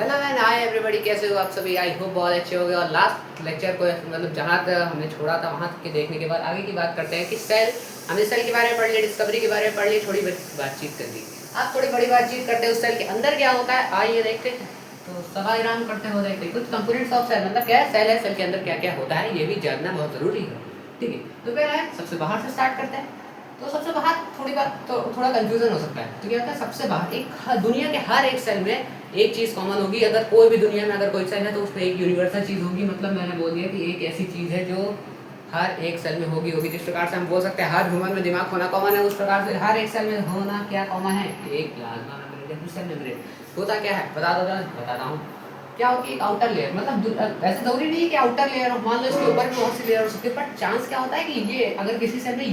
Hello man, hi everybody, कैसे हो आप सभी? आई होप बहुत अच्छे हो गए। और लास्ट लेक्चर को मतलब जहाँ तक हमने छोड़ा था वहाँ तक के देखने के बाद आगे की बात करते हैं कि सेल, हमने सेल के बारे में पढ़ लिया, डिस्कवरी के बारे में पढ़ लिया, थोड़ी बातचीत कर दी। अब थोड़ी बड़ी बातचीत करते हैं उस सेल के अंदर क्या होता है, आइए देखते हैं। तो सवाईराम करते हो देखते कुछ कंपोनेंट्स ऑफ सेल, मतलब क्या है सेल है, सेल के अंदर क्या क्या होता है ये भी जानना बहुत ज़रूरी है। ठीक है, तो पहले सबसे बाहर से स्टार्ट करते हैं। तो सबसे बाहर थोड़ी बात तो थोड़ा कंफ्यूजन हो सकता है। तो क्या होता है, सबसे बाहर एक दुनिया के हर एक सेल में एक चीज़ कॉमन होगी। अगर कोई भी दुनिया में अगर कोई सेल है तो उसमें एक यूनिवर्सल चीज़ होगी। मतलब मैंने बोल दिया कि एक ऐसी चीज़ है जो हर एक सेल में होगी। जिस प्रकार से हम बोल सकते हैं हर ह्यूमन में दिमाग होना कॉमन है, उस प्रकार से हर एक सेल में होना क्या कॉमन है, एक प्लाज्मा मेम्ब्रेन, दूसरा मेम्ब्रेन। होता क्या है बता दो, बताता हूँ। क्या होती है आउटर लेयर, मतलब ऐसे जरूरी नहीं है कि आउटर लेयर मान लो इसके ऊपर भी बहुत सी लेयर हो सकती है, बट चांस क्या होता है कि ये अगर किसी सेल में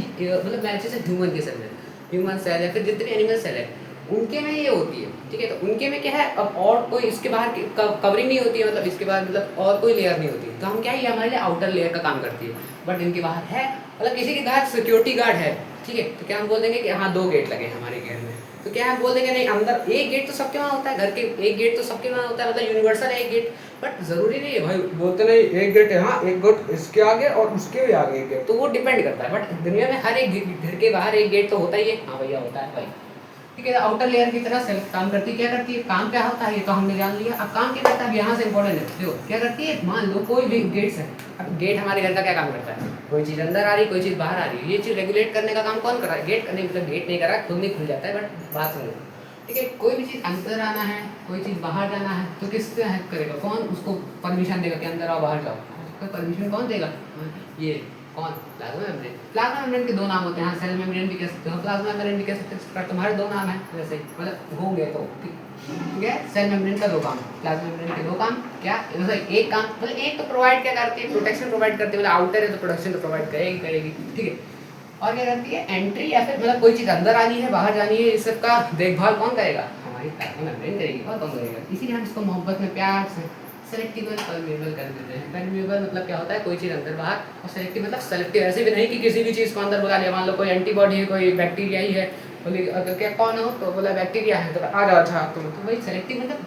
मतलब मैं जैसे ह्यूमन के सेल में, ह्यूमन सेल है, फिर जितने एनिमल सेल है उनके में ये होती है। ठीक है, तो उनके में क्या है, अब और कोई इसके बाहर कवरिंग नहीं होती है, मतलब इसके बाद मतलब और कोई लेयर नहीं होती, तो हम क्या है ये हमारे लिए आउटर लेयर का काम करती है। बट इनके बाहर है, मतलब किसी के बाहर सिक्योरिटी गार्ड है, ठीक है, तो क्या हम बोल देंगे कि हाँ 2 गेट लगे हमारे घर में, तो क्या हम बोल देंगे नहीं अंदर एक गेट तो सबके वहाँ होता है, घर के एक गेट तो सबके वहाँ होता है, मतलब यूनिवर्सल है एक गेट। बट जरूरी नहीं है भाई, बोलते नहीं एक गेट है, हाँ एक गेट इसके आगे और उसके भी आगे एक गेट, तो वो डिपेंड करता है। बट दुनिया में हर एक घर के बाहर एक गेट तो होता ही है। हाँ भैया होता है भाई। ठीक है, आउटर लेयर की तरह सेल काम करती है। क्या करती है, काम क्या होता है ये तो हमने जान लिया। अब काम क्या करता है, अब यहाँ से इंपॉर्टेंट है। देखो क्या करती है, मान लो कोई भी गेट्स है। अब गेट हमारे घर का क्या काम करता है, कोई चीज़ अंदर आ रही कोई चीज़ बाहर आ रही है, ये चीज़ रेगुलेट करने का काम कौन कर रहा है, गेट नहीं, मतलब गेट नहीं कर रहा, खुद नहीं खुल जाता है। बट बात सुनो, ठीक है, कोई भी चीज़ अंदर आना है कोई चीज़ बाहर जाना है तो किससे हेल्प करेगा, कौन उसको परमिशन देगा कि अंदर आओ बाहर जाओ, उसको परमिशन कौन देगा, ये कौन, प्लाज्मा मेम्ब्रेन। प्लाज्मा मेम्ब्रेन के 2 नाम होते हैं, सेल मेम्ब्रेन भी कह सकते हो, प्लाज्मा मेम्ब्रेन भी कह सकते हो, तुम्हारे 2 नाम है वैसे ही, मतलब होंगे तो ठीक है। सेल मेम्ब्रेन का 2 काम, प्लाज्मा मेम्ब्रेन के 2 काम क्या, मतलब एक काम, मतलब एक तो प्रोवाइड क्या करती है, प्रोटेक्शन प्रोवाइड करती है, मतलब आउटर है तो प्रोटेक्शन तो प्रोवाइड करेगी करेगी, ठीक है। और क्या करती है, एंट्री या फिर मतलब कोई चीज़ अंदर आनी है बाहर जानी है, इस सब का देखभाल कौन करेगा, हमारी प्लाज्मा मेम्ब्रेन करेगी, और कौन करेगा। इसीलिए हम इसको मोहब्बत में प्यार से सेलेक्टिव परमेबल कर देते हैं। परमेबल मतलब क्या होता है, कोई चीज़ अंदर बाहर, और सेलेक्टिव मतलब सेलेक्टिव ऐसे भी नहीं कि किसी भी चीज़ को अंदर बुला लिया। मान लो कोई एंटीबॉडी है, कोई बैक्टीरिया ही है, बोले अगर क्या कौन हो तो बोला बैक्टीरिया है, तो आ जाओ अच्छा तो वही सेलेक्टिव मतलब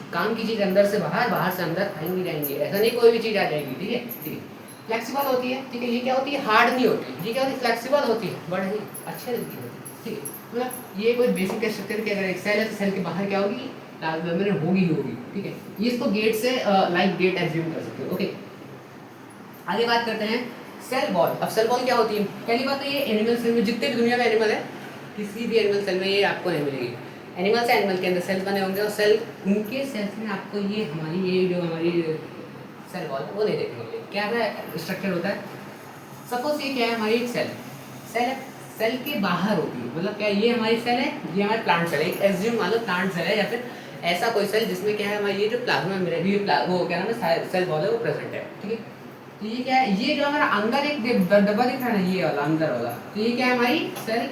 काम की चीज़ अंदर से बाहर, बाहर से अंदर आएंगी जाएंगी, ऐसा नहीं कोई भी चीज़ आ जाएगी। ठीक है, ठीक है। फ्लेक्सिबल होती है, ठीक है, ये क्या होती है, हार्ड नहीं होती, ये क्या होती है, फ्लेक्सिबल होती है, बड़े ही अच्छे तरीके होती है। ठीक है, मतलब ये कोई बेसिक स्ट्रक्चर की अगर एक सेल है तो सेल के बाहर क्या होगी, प्लाज्मा मेम्ब्रेन होगी ही होगी। ठीक है, ये इसको गेट से लाइक गेट एज्यूम कर सकते हो। ओके, आगे बात करते हैं सेल वॉल। अब सेल वॉल क्या होती है, पहली बात तो ये एनिमल सेल में जितने भी दुनिया में एनिमल है, किसी भी एनिमल सेल में ये आपको नहीं मिलेगी। एनिमल से एनिमल के अंदर सेल्स बने होंगे और सेल उनके सेल्स में आपको ये हमारी ये जो हमारी सेल वॉल वो नहीं देखने मिलेगी। क्या है स्ट्रक्चर होता है, सपोज ये क्या है, हमारी एक सेल सेल है, सेल के बाहर होती है, मतलब क्या ये हमारी सेल है, ये हमारी प्लांट सेल है, एक एज्यूम मान लो प्लांट सेल है, या फिर ऐसा कोई सेल जिसमें क्या है हमारी ये जो प्लाज्मा मेम्ब्रेन, ये वो क्या नाम है सेल वॉल है वो प्रेजेंट है। ठीक है, तो ये क्या है, ये जो हमारा अंदर एक डब्बा दिख रहा है ना, ये वाला अंदर वाला, तो ये क्या है हमारी cell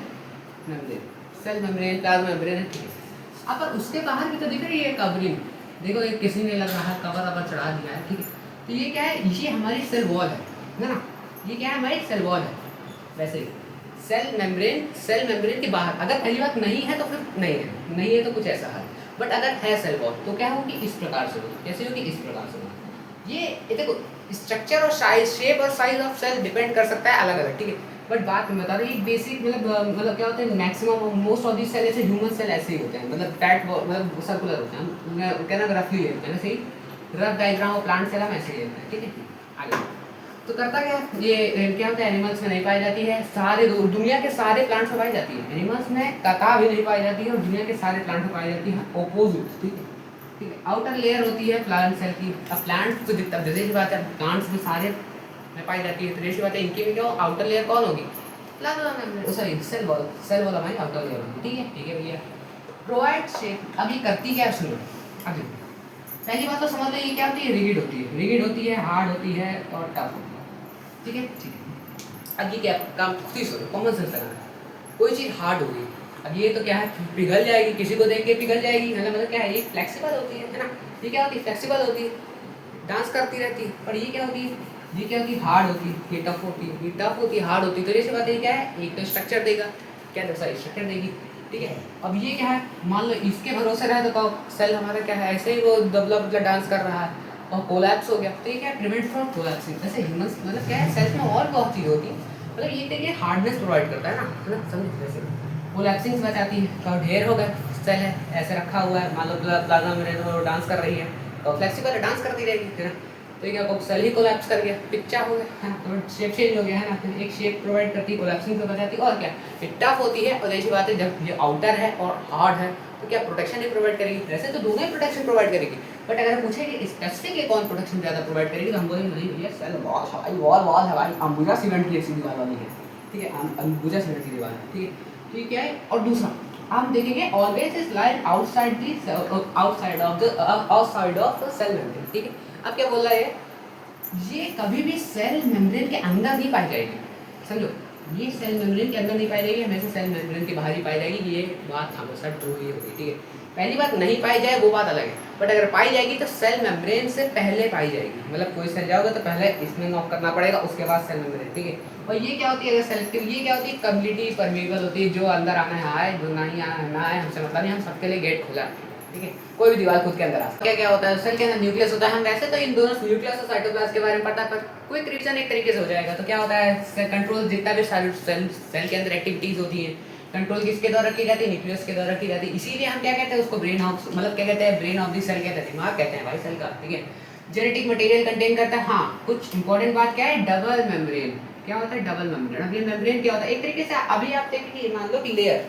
membrane, cell membrane plasma membrane है। ठीक है, अब पर उसके बाहर भी तो दिख रही है कवरिंग, देखो ये किसी ने लग रहा है कवर अवर चढ़ा दिया है। ठीक है, तो ये क्या है, ये हमारी सेल वॉल है ना, ये क्या है हमारी सेल वॉल है। वैसे ही सेल मेम्ब्रेन के बाहर अगर पहली बात नहीं है तो फिर नहीं है तो कुछ ऐसा है, बट अगर है सेल वॉल तो क्या होगी, इस प्रकार से होगी। कैसे होगी, इस प्रकार से होगी। ये देखो स्ट्रक्चर और साइज, शेप और साइज ऑफ सेल डिपेंड कर सकता है अलग अलग। ठीक है, बट बात मैं बता रहा हूँ, बेसिक मतलब क्या होता है, maximum most of the cell ऐसे ह्यूमन सेल ऐसे ही होते हैं, मतलब फैट मतलब सर्कुलर होते हैं, हम कहना रफली लेते हैं, वैसे ही रफ डायग्राम और प्लांट सेल हम ऐसे ही लेते हैं। ठीक है, आगे तो करता क्या ये क्या होता है, एनिमल्स में नहीं पाई जाती है, सारे दुनिया के सारे प्लांट्स में पाई जाती है, एनिमल्स में कता भी नहीं पाई जाती है, और दुनिया के सारे प्लांट्स में पाई जाती है ऑपोजिट। ठीक है, ठीक है, आउटर लेयर होती है प्लांट सेल की। अब प्लांट्स तो जितना जैसे की बात है, प्लांट्स में सारे में पाई जाती है, तो जैसी बात है इनकी भी क्या आउटर लेयर कौन होगी, सॉरी सेल वॉल हमारी आउटर लेयर होगी। ठीक है भैया, प्रोवाइड शेप। अब ये करती क्या है सुनो, अभी पहली बात तो समझ लो ये क्या होती है, रिगिड होती है, हार्ड होती है और टफ होती है। ठीक है, ठीक है, अब ये क्या काम खुद ही सोचो, कॉमन सेंस लगाना है। कोई चीज़ हार्ड होगी, अब ये तो क्या है पिघल जाएगी, किसी को देख के पिघल जाएगी है ना, मतलब क्या है ये फ्लेक्सिबल होती है ना, ये क्या होती है फ्लेक्सिबल होती है, डांस करती रहती है। पर ये क्या होती है, ये क्या होती है हार्ड होती है, ये टफ होती है, ये टफ होती है हार्ड होती है। तो जैसे बात है क्या है, एक तो स्ट्रक्चर देगा, क्या दो सारी स्ट्रक्चर देगी, ठीक है। अब ये क्या है, मान लो इसके भरोसे रहे तो सेल हमारा क्या है, ऐसे ही वो दबला दबला डांस कर रहा है और कोलैप्स हो गया, तो ये क्या है, प्रिवेंट फ्रॉम कोलैप्सिंग। ऐसे ह्यूमंस मतलब क्या है, सेल्स में और बहुत चीज़ होती है, मतलब ये देखिए हार्डनेस प्रोवाइड करता है ना समझ, जैसे कोलैप्सिंग से बचाती है। तो ढेर हो गए सेल है ऐसे रखा हुआ है, मान लो प्लाज्मा में डांस कर रही है तो फ्लेक्सिबल डांस करती रहेगी, है ना। तो ये क्या, सेल ही कोलैप्स कर गया, पिक्चा हो गया, है ना, तो शेप चेंज हो गया, है ना। फिर एक शेप प्रोवाइड करती है, कोलैप्सिंग से बचाती है, और क्या ये टफ होती है। और ऐसी बात है, जब ये आउटर है और हार्ड है तो क्या प्रोटेक्शन ही प्रोवाइड करेगी। वैसे तो दोनों ही प्रोटेक्शन प्रोवाइड करेगी, बट अगर पूछे कि स्पेसिफिक कौन प्रोटेक्शन ज़्यादा प्रोवाइड करेगी तो हम बोलेंगे नहीं भैया सेल वॉल है भाई, अंबुजा सीमेंट की ऐसी दीवार वाली है, ठीक है, अंबुजा सीमेंट की दीवार है, ठीक है। तो ये क्या है, और दूसरा हम देखेंगे always is like outside of cell membrane, ठीक है। अब क्या बोल रहा है, ये कभी भी सेल मेम्ब्रेन के अंदर नहीं पाई जाएगी, समझो, ये सेल मेम्ब्रेन के अंदर नहीं पाई जाएगी, हमेशा सेल मेम्ब्रेन के बाहर ही पाई जाएगी। ये बात हमेशा ट्रू ही होगी, ठीक है। पहली बात नहीं पाई जाए वो बात अलग है, बट अगर पाई जाएगी तो सेल मेम्ब्रेन से पहले पाई जाएगी, मतलब कोई सेल जाओगे तो पहले इसमें नॉक करना पड़ेगा, उसके बाद सेल मेम्ब्रेन, ठीक है। और ये क्या होती है, अगर सेलेक्टिव, ये क्या होती है, कम्प्लीटली परमेबल होती है, जो अंदर आना है आए, जो नहीं आना है ना आए, हमसे मतलब नहीं, हम सबके लिए गेट खुला है, ठीक है। कोई भी दीवार खुद के अंदर आ सकता है। क्या क्या होता है, सेल के अंदर न्यूक्लियस होता है। हम वैसे तो इन दोनों न्यूक्लियस और साइटोप्लाज्म के बारे में पता, पर क्विक रिवीजन एक तरीके से हो जाएगा। तो क्या होता है, कंट्रोल जितना भी सेल के अंदर एक्टिविटीज होती है, कंट्रोल किसके द्वारा की जाती है, न्यूक्लियस के द्वारा की जाती है। इसीलिए हम क्या कहते हैं उसको ब्रेन हाउस, मतलब क्या कहते हैं, ब्रेन ऑफ द सेल कहते हैं, दिमाग कहते हैं भाई सेल का, ठीक है। जेनेटिक मटेरियल कंटेन करता है, हाँ कुछ इंपॉर्टेंट बात क्या है, डबल मेम्ब्रेन। क्या होता है डबल मेम्ब्रेन, अब ये मेम्ब्रेन क्या होता है, एक तरीके से अभी आप देखेंगे, मान लो कि लेयर,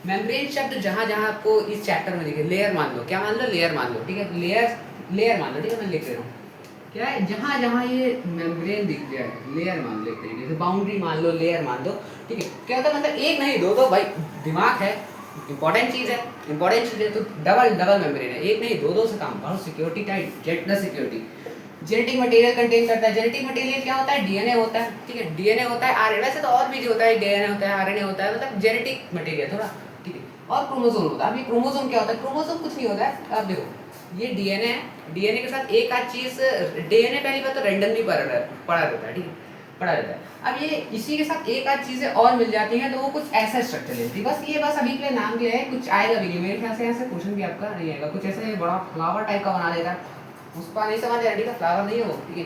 मेम्ब्रेन शब्द जहाँ जहाँ आपको इस चैप्टर में दिखे, लेयर मान लो, क्या मान लो, लेयर मान लो, ठीक है, लेयर मान लो, ठीक है, मैं लिख रहा हूँ, क्या है, जहाँ जहाँ ये मेम्ब्रेन दिख जाए लेयर मान लो, एक तरीके से बाउंड्री मान लो, लेयर मान दो, ठीक है। क्या होता है, मतलब एक नहीं दो दो भाई, दिमाग है इंपॉर्टेंट चीज़ है, तो डबल मेम्ब्रेन है, एक नहीं दो से काम, बहुत security tight, jet the security. Genetic material contain करता है, जेनेटिक मटेरियल क्या होता है, डीएनए होता है, ठीक है, डीएनए होता है, आरएनए, वैसे तो और भी जो होता है, डीएनए होता है, आरएनए होता है, मतलब जेनेटिक मटेरियल थोड़ा, ठीक है। और क्रोमोसोम होता है। अभी क्रोमोसोम क्या होता है, क्रोमोसोम कुछ नहीं होता है, आप देखो ये डीएनए है, डीएनए के साथ एक आध चीज़, डीएनए पहली बात तो रैंडमली पड़ा रहता है, ठीक है, पड़ा रहता है। अब ये इसी के साथ एक आध चीज़ें और मिल जाती हैं तो वो कुछ ऐसा स्ट्रक्चर लेती है, बस ये बस अभी के लिए नाम के लिए है, कुछ आएगा भी नहीं मेरे ख्याल से, ऐसे क्वेश्चन भी आपका नहीं आएगा, कुछ ऐसे बड़ा फ्लावर टाइप का बना देता है, उसका नहीं समझ आया, ठीक है, फ्लावर नहीं हो, ठीक है,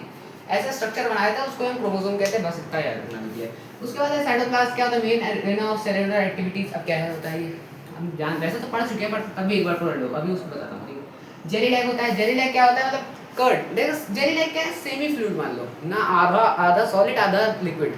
ऐसा स्ट्रक्चर बनाया था, उसको हम क्रोमोसोम कहते हैं, बस इतना याद रखना है। उसके बाद साइटोप्लाज्म क्या होता है, main arena of cellular activities. अब क्या है होता है, ये हम जान वैसे तो पढ़ चुके हैं, पर अभी एक बार पढ़ लो, अभी उसको बताता हूँ, ठीक है। जेली लैग होता है, जेली लैग क्या होता है, मतलब कर्ड, देखो जेली लैग क्या है, सेमी फ्लूइड मान लो ना, आधा सॉलिड आधा लिक्विड,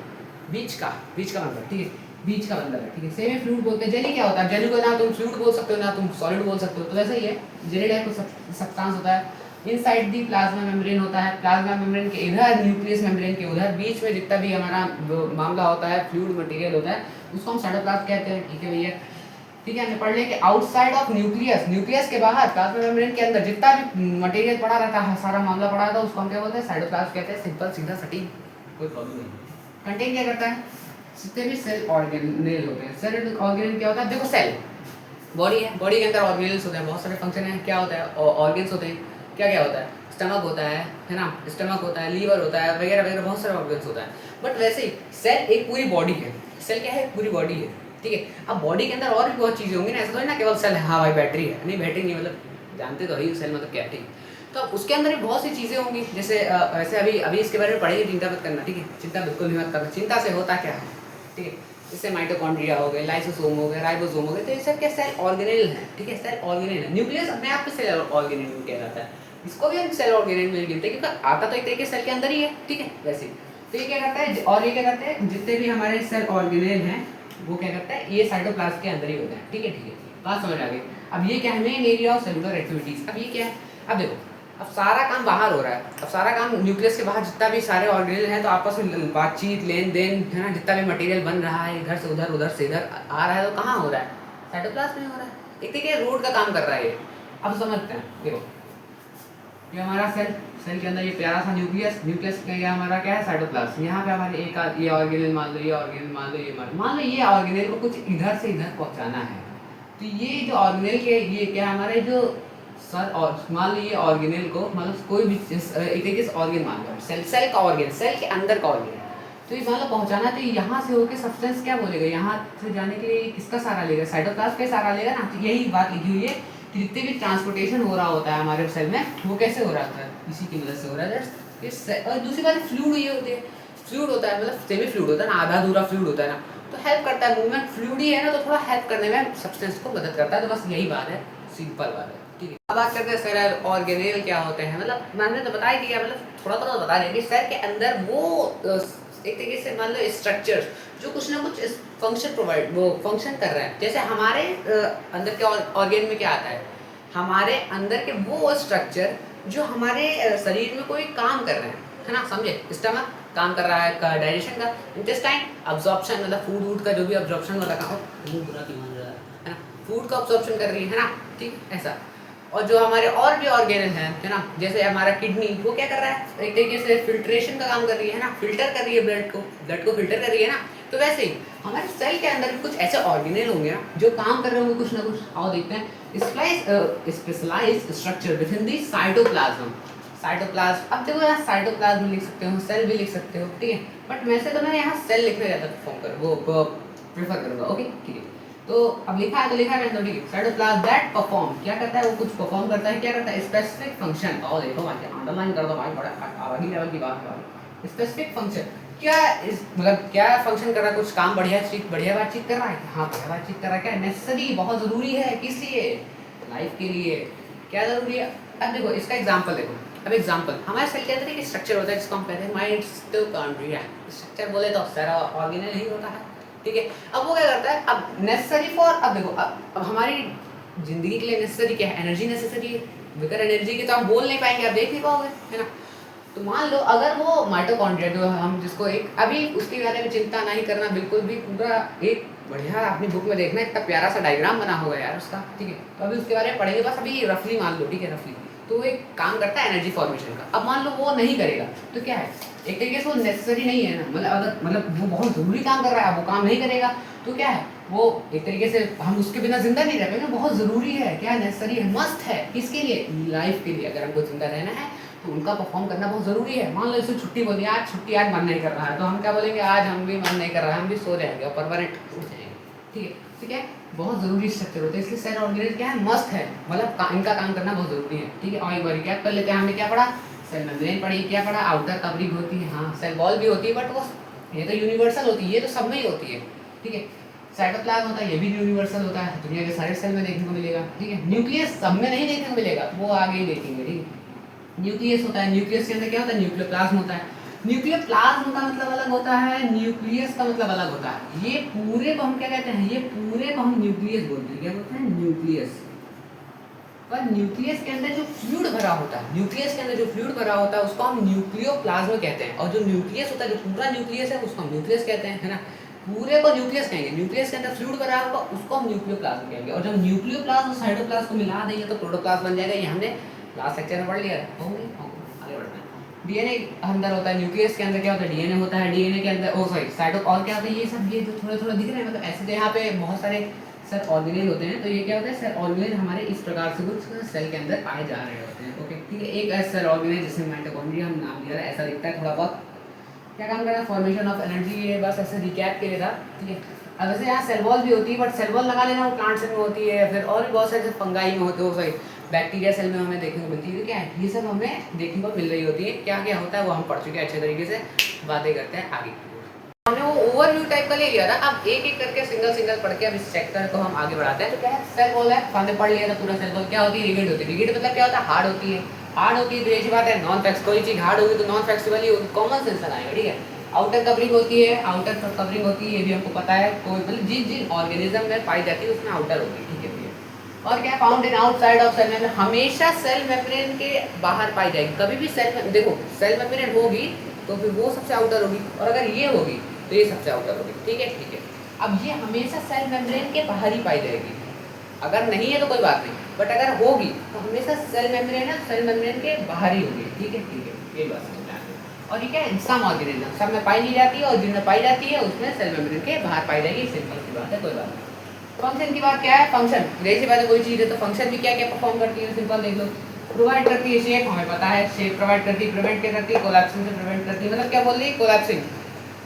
बीच का बंदर, ठीक है, बीच का बंदर है, ठीक है, सेमी फ्लूइड बोलते हैं। जेली क्या होता है, जेली को ना तुम फ्लूइड बोल सकते हो ना तुम सॉलिड बोल सकते हो, तो वैसे ही है, जेली लैग को सब्सटेंस होता है। इनसाइड दी प्लाज्मा मेम्ब्रेन होता है, प्लाज्मा मेम्ब्रेन के इधर, न्यूक्लियस मेम्ब्रेन के उधर, बीच में जितना भी हमारा मामला होता है, फ्लूइड मटेरियल होता है, उसको हम साइटोप्लाज्म कहते हैं, ठीक है भैया, ठीक है। हमने पढ़ लिया कि आउटसाइड ऑफ न्यूक्लियस के बाहर, प्लाज्मा मेम्ब्रेन के अंदर जितना भी मटेरियल पड़ा रहता है, सारा मामला पड़ा रहता है, उसको हम क्या बोलते हैं, साइटोप्लाज्म कहते हैं, सिंपल सीधा सटीक, कोई प्रॉब्लम नहीं। कंटेन क्या करता है, जितने भी सेल ऑर्गेनेल होते हैं, सेल ऑर्गेनेल क्या होता है, देखो सेल बॉडी है, बॉडी के अंदर ऑर्गेनल्स होते हैं, बहुत सारे फंक्शन हैं, क्या होता है, ऑर्गन्स होते हैं, क्या क्या होता है, स्टमक होता है ना, स्टमक होता है, लीवर होता है, वगैरह वगैरह, बहुत सारे ऑर्गन्स होता है। बट वैसे ही सेल एक पूरी बॉडी है, सेल क्या है, पूरी बॉडी है, ठीक है। अब बॉडी के अंदर और भी बहुत चीज़ें होंगी ना, ऐसा थोड़ी ना केवल सेल है, हाँ भाई बैटरी है, नहीं बैटरी नहीं, मतलब जानते तो ही सेल मतलब क्या, ठीक है। तो अब उसके अंदर भी बहुत सी चीज़ें होंगी, जैसे वैसे अभी इसके बारे में पढ़ेंगे, चिंता मत करना, ठीक है, चिंता बिल्कुल भी मत करना, चिंता से होता क्या है, ठीक है। जैसे माइटोकॉन्ड्रिया हो गए, लाइसोसोम हो गए, राइबोसोम हो गए, तो ये सब क्या सेल ऑर्गेनेल है, ठीक है, सेल ऑर्गेनेल है। न्यूक्लियस अपने आप में सेल ऑर्गेनेल में कहा जाता है, इसको भी हम सेल ऑर्गेनेल में गिनते हैं, क्योंकि आता तो एक तरीके सेल के अंदर ही है, ठीक है, वैसे। तो ये क्या करता है, और ये क्या करते हैं, जितने भी हमारे सेल ऑर्गेनेल हैं वो क्या करता है, ये साइटोप्लाज्म के अंदर ही होते हैं, ठीक है, ठीक है, बात समझ आ गई। अब ये क्या है, main area of cellular activities. अब ये क्या है, अब देखो, अब सारा काम बाहर हो रहा है, अब सारा काम न्यूक्लियस के बाहर जितना भी सारे ऑर्गेनेल हैं, तो आपस में बातचीत, लेन देन, है ना, जितना भी मटेरियल बन रहा है, इधर से उधर से इधर आ रहा है, तो कहाँ हो रहा है, साइटोप्लाज्म में हो रहा है, एक तरीके रोड का काम कर रहा है ये। अब समझते हैं, देखो ये हमारा सेल के अंदर ये प्यारा सा न्यूक्लियस का, ये हमारा क्या है, साइटोप्लाज्म। यहाँ पे हमारे एक ये ऑर्गेनेल मान लो, ये ऑर्गेनेल मान लो, ये मान लो, ये ऑर्गेनेल को कुछ इधर से इधर पहुँचाना है, तो ये जो ऑर्गेनेल के, ये क्या हमारे जो सर, और मान लो ये ऑर्गेनेल को, मतलब कोई भी एक तरीके से ऑर्गेन मान लो, सेल का ऑर्गेन, सेल के अंदर का ऑर्गेन, तो ये मान लो पहुंचाना, तो यहाँ से होकर सब्सटेंस क्या बोलेगा, यहाँ से जाने के लिए किसका सहारा लेगा, साइटोप्लाज्म का सहारा लेगा ना। तो यही बात लिखी हुई है कि जितने भी ट्रांसपोर्टेशन हो रहा होता है हमारे सेल में, वो कैसे हो रहा है, इसी की मदद से हो रहा है। और दूसरी बात फ्लूइड ये होती है, फ्लूइड होता है मतलब सेमी फ्लूइड होता है ना, आधा अधूरा फ्लूइड होता है ना, तो हेल्प करता है। मूवमेंट फ्लूइड ही है ना, तो थोड़ा हेल्प करने में सब्सटेंस को मदद करता है। तो बस यही बात है, सिंपल बात है, ठीक है। अब बात करते हैं सेल ऑर्गेनेल क्या होते हैं। मतलब मैंने तो बताया कि मतलब थोड़ा थोड़ा बता दें कि सेल के अंदर वो एक तरीके से मान लो स्ट्रक्चर जो कुछ ना कुछ फंक्शन प्रोवाइड वो फंक्शन कर रहा है। जैसे हमारे अंदर के ऑर्गेन में क्या आता है, हमारे अंदर के वो स्ट्रक्चर जो हमारे शरीर में कोई काम कर रहे हैं, है ना, समझे। स्टमक काम कर रहा है डाइजेशन का, इंटेस्टाइन अब्जॉर्प्शन मतलब फूड वूड का जो भी अब्जॉर्प्शन वाला काम है ना, फूड का अब्जॉर्प्शन कर रही है ना, ठीक ऐसा। और जो हमारे और भी ऑर्गेनल हैं, है ना, जैसे हमारा किडनी, वो क्या कर रहा है, एक तरीके से फिल्ट्रेशन का काम कर रही है ना, फिल्टर कर रही है ब्लड को फिल्टर कर रही है ना। तो वैसे ही हमारे सेल के अंदर भी कुछ ऐसे ऑर्गेनल होंगे ना जो काम कर रहे होंगे कुछ ना कुछ। आओ देखते हैं specialised structure within the cytoplasm. Cytoplasm, अब देखो यहाँ साइटोप्लाज्म लिख सकते हो, सेल भी लिख सकते हो, ठीक है, बट वैसे तो मैं यहाँ सेल लिखने ज़्यादा प्रेफर करूँगा, ओके, ठीक है। तो अब लिखा है तो लिखा है, ठीक है। साइटोप्लाज्म दैट परफॉर्म, क्या करता है वो, कुछ परफॉर्म करता है, क्या करता है, स्पेसिफिक फंक्शन। और देखो भाई अंडरलाइन कर दो भाई, बड़ा अलग लेवल की बात है। स्पेसिफिक फंक्शन क्या इस मतलब क्या फंक्शन कर रहा है, कुछ काम बढ़िया बातचीत कर रहा है, हाँ बढ़िया बातचीत कर रहा है, क्या नेसेसरी बहुत ज़रूरी है, किस लिए, लाइफ के लिए क्या ज़रूरी है। अब देखो इसका एग्जाम्पल देखो। अब एग्जाम्पल, हमारे सेल के अंदर एक स्ट्रक्चर होता है जिसको हम कहते हैं माइटोकॉन्ड्रिया। स्ट्रक्चर बोले तो सारा ऑर्गेनल ही होता है, ठीक है। अब वो क्या करता है, अब नेसेसरी फॉर, अब देखो अब हमारी जिंदगी के लिए नेसेसरी क्या है, एनर्जी नेसेसरी है। बगैर एनर्जी के तो हम बोल नहीं पाएंगे, आप देख नहीं पाओगे, है ना। तो मान लो अगर वो माइटोकॉन्ड्रिया जो हम जिसको एक अभी उसके बारे में चिंता नहीं करना बिल्कुल भी, पूरा एक बढ़िया अपनी बुक में देखना इतना प्यारा सा डायग्राम बना होगा यार उसका, ठीक है। तो अभी उसके बारे में पढ़ेंगे, बस अभी रफली मान लो, ठीक है, रफली। तो एक काम करता है एनर्जी फॉर्मेशन का। अब मान लो वो नहीं करेगा तो क्या है, एक तरीके से वो नेसेसरी नहीं है ना, मतलब अगर मतलब वो बहुत ज़रूरी काम कर रहा है, वो काम नहीं करेगा तो क्या है, वो एक तरीके से हम उसके बिना जिंदा नहीं रह पाएंगे। बहुत ज़रूरी है, क्या नेसेसरी है, मस्ट है, किसके लिए, लाइफ के लिए। अगर हमको जिंदा रहना है तो उनका परफॉर्म करना बहुत ज़रूरी है। मान लो इसे छुट्टी बोली, आज छुट्टी, आज मन नहीं कर रहा है, तो हम क्या बोलेंगे, आज हम भी मन नहीं कर रहा है, हम भी सो जाएंगे और परमानेंट उठ जाएंगे, ठीक है। ठीक है, बहुत ज़रूरी स्ट्रक्चर होते हैं, इसलिए सेल ऑर्गेनाइज क्या है, मस्ट है, मतलब इनका काम करना बहुत ज़रूरी है, ठीक है। और एक बार क्या कर लेते हैं, हमने क्या पढ़ा, सेल मेम्ब्रेन पढ़ी, क्या पढ़ा, आउटर कवरिंग होती है, हाँ सेल वॉल भी होती है, बट वो ये तो यूनिवर्सल होती है, ये तो सब में ही होती है, ठीक है। साइटोप्लाज्म होता है, ये भी यूनिवर्सल होता है, दुनिया के सारे सेल में देखने को मिलेगा, ठीक है। न्यूक्लियस सब में नहीं देखने को मिलेगा, वो आगे ही देखेंगे, ठीक है। न्यूक्लियस होता है, न्यूक्लियस के अंदर क्या होता है, न्यूक्लियोप्लाज्म होता है। न्यूक्लियोप्लाज्म का मतलब अलग होता है, न्यूक्लियस का मतलब अलग होता है। ये पूरे को हम क्या कहते हैं, ये पूरे को हम न्यूक्लियस बोलते हैं, क्या बोलते हैं, न्यूक्लियस। पर न्यूक्लियस के अंदर जो फ्लूइड भरा होता है, न्यूक्लियस के अंदर जो फ्लूइड भरा होता है उसको हम न्यूक्लियोप्लाज्म कहते हैं। और जो न्यूक्लियस होता है, जो पूरा न्यूक्लियस है, उसको हम न्यूक्लियस कहते हैं, है ना। पूरे को न्यूक्लियस कहेंगे, न्यूक्लियस के अंदर फ्लूइड भरा होगा उसको हम न्यूक्लियोप्लाज्म कहेंगे। और जब न्यूक्लियोप्लाज्म और साइटोप्लाज्म को मिला देंगे तो प्रोटोप्लाज्म बन जाएगा। ये हमने लास्ट लेक्चर में पढ़ लिया है, आगे बढ़ते हैं। डीएनए अंदर होता है, न्यूक्लियस के अंदर क्या होता है, डीएनए होता है, डीएनए के अंदर सॉरी साइटो और क्या होता है, ये सब ये जो थोड़ा थोड़ा दिख रहे हैं, मतलब ऐसे तो यहाँ पे बहुत सारे सेल ऑर्गेनेल होते हैं। तो ये क्या होता है, सेल ऑर्गेनेल हमारे इस प्रकार से कुछ सेल के अंदर पाए जा रहे होते हैं, ओके, ठीक है। एक सेल ऑर्गेनेल जिसमें माइटोकॉन्ड्रिया हम नाम दिया है, ऐसा दिखता है थोड़ा बहुत, क्या काम कर रहा है, फॉर्मेशन ऑफ एनर्जी, ये बस ऐसे रिकैप के लिए था, ठीक है। अब वैसे यहाँ सेल वॉल भी होती है, बट सेल वॉल लगा लेना वो प्लांट सेल में होती है, फिर और भी बहुत सारे फंगाई में होते हो, सॉरी बैक्टीरिया सेल में हमें देखने को मिलती है। तो क्या है, ये सब हमें देखने को मिल रही होती है, क्या क्या होता है वो हम पढ़ चुके हैं अच्छे तरीके से, बातें करते हैं आगे। हमने वो ओवरव्यू टाइप का ले लिया था, अब एक एक करके सिंगल सिंगल पढ़ के अब इस चैप्टर को हम आगे बढ़ाते हैं। तो क्या है, सेल वॉल है, हमने पढ़ लिया था पूरा सेल वॉल क्या होती है, रिगिड होती है। रिगिड मतलब क्या होता है, हार्ड होती है, हार्ड होती है तो ऐसी बात है, नॉन फ्लेक्स, कोई चीज़ हार्ड होगी तो नॉन फ्लेक्सिबल ही होगी, कॉमन सेंस लगाएंगे, ठीक है। आउटर कवरिंग होती है, आउटर कवरिंग होती है, ये भी हमको पता है, कोई मतलब जिन जिन ऑर्गेनिज्म में पाई जाती है उसमें आउटर होती है, ठीक है। और क्या, found in outside of cell membrane, हमेशा सेल मेम्ब्रेन के बाहर पाई जाएगी। कभी भी सेल में देखो, सेल मेम्ब्रेन होगी तो फिर वो सबसे आउटर होगी, और अगर ये होगी तो ये सबसे आउटर होगी, ठीक है, ठीक है। अब ये हमेशा सेल मेम्ब्रेन के बाहर ही पाई जाएगी, अगर नहीं है तो कोई बात नहीं, बट अगर होगी तो हमेशा सेल मेम्ब्रेन है, सेल मेम्ब्रेन के बाहर ही होगी, ठीक है, ठीक है, ये बात समझ में आ गई। और ये क्या है, सम ऑर्गेनिज्म सब में पाई नहीं जाती है, और जिनमें पाई जाती है उसमें सेल मेम्ब्रेन के बाहर पाई जाएगी, सिंपल सी बात है, कोई बात नहीं। फंक्शन की बात क्या है, फंक्शन जैसी बात है, कोई चीज़ है तो फंक्शन भी क्या क्या परफॉर्म करती है, सिंपल देख लो। प्रोवाइड करती है शेप, हमें पता है शेप प्रोवाइड करती है, प्रिवेंट क्या करती है, कोलैप्सिंग से प्रिवेंट करती है, मतलब क्या बोल रही है, कोलैप्सिंग,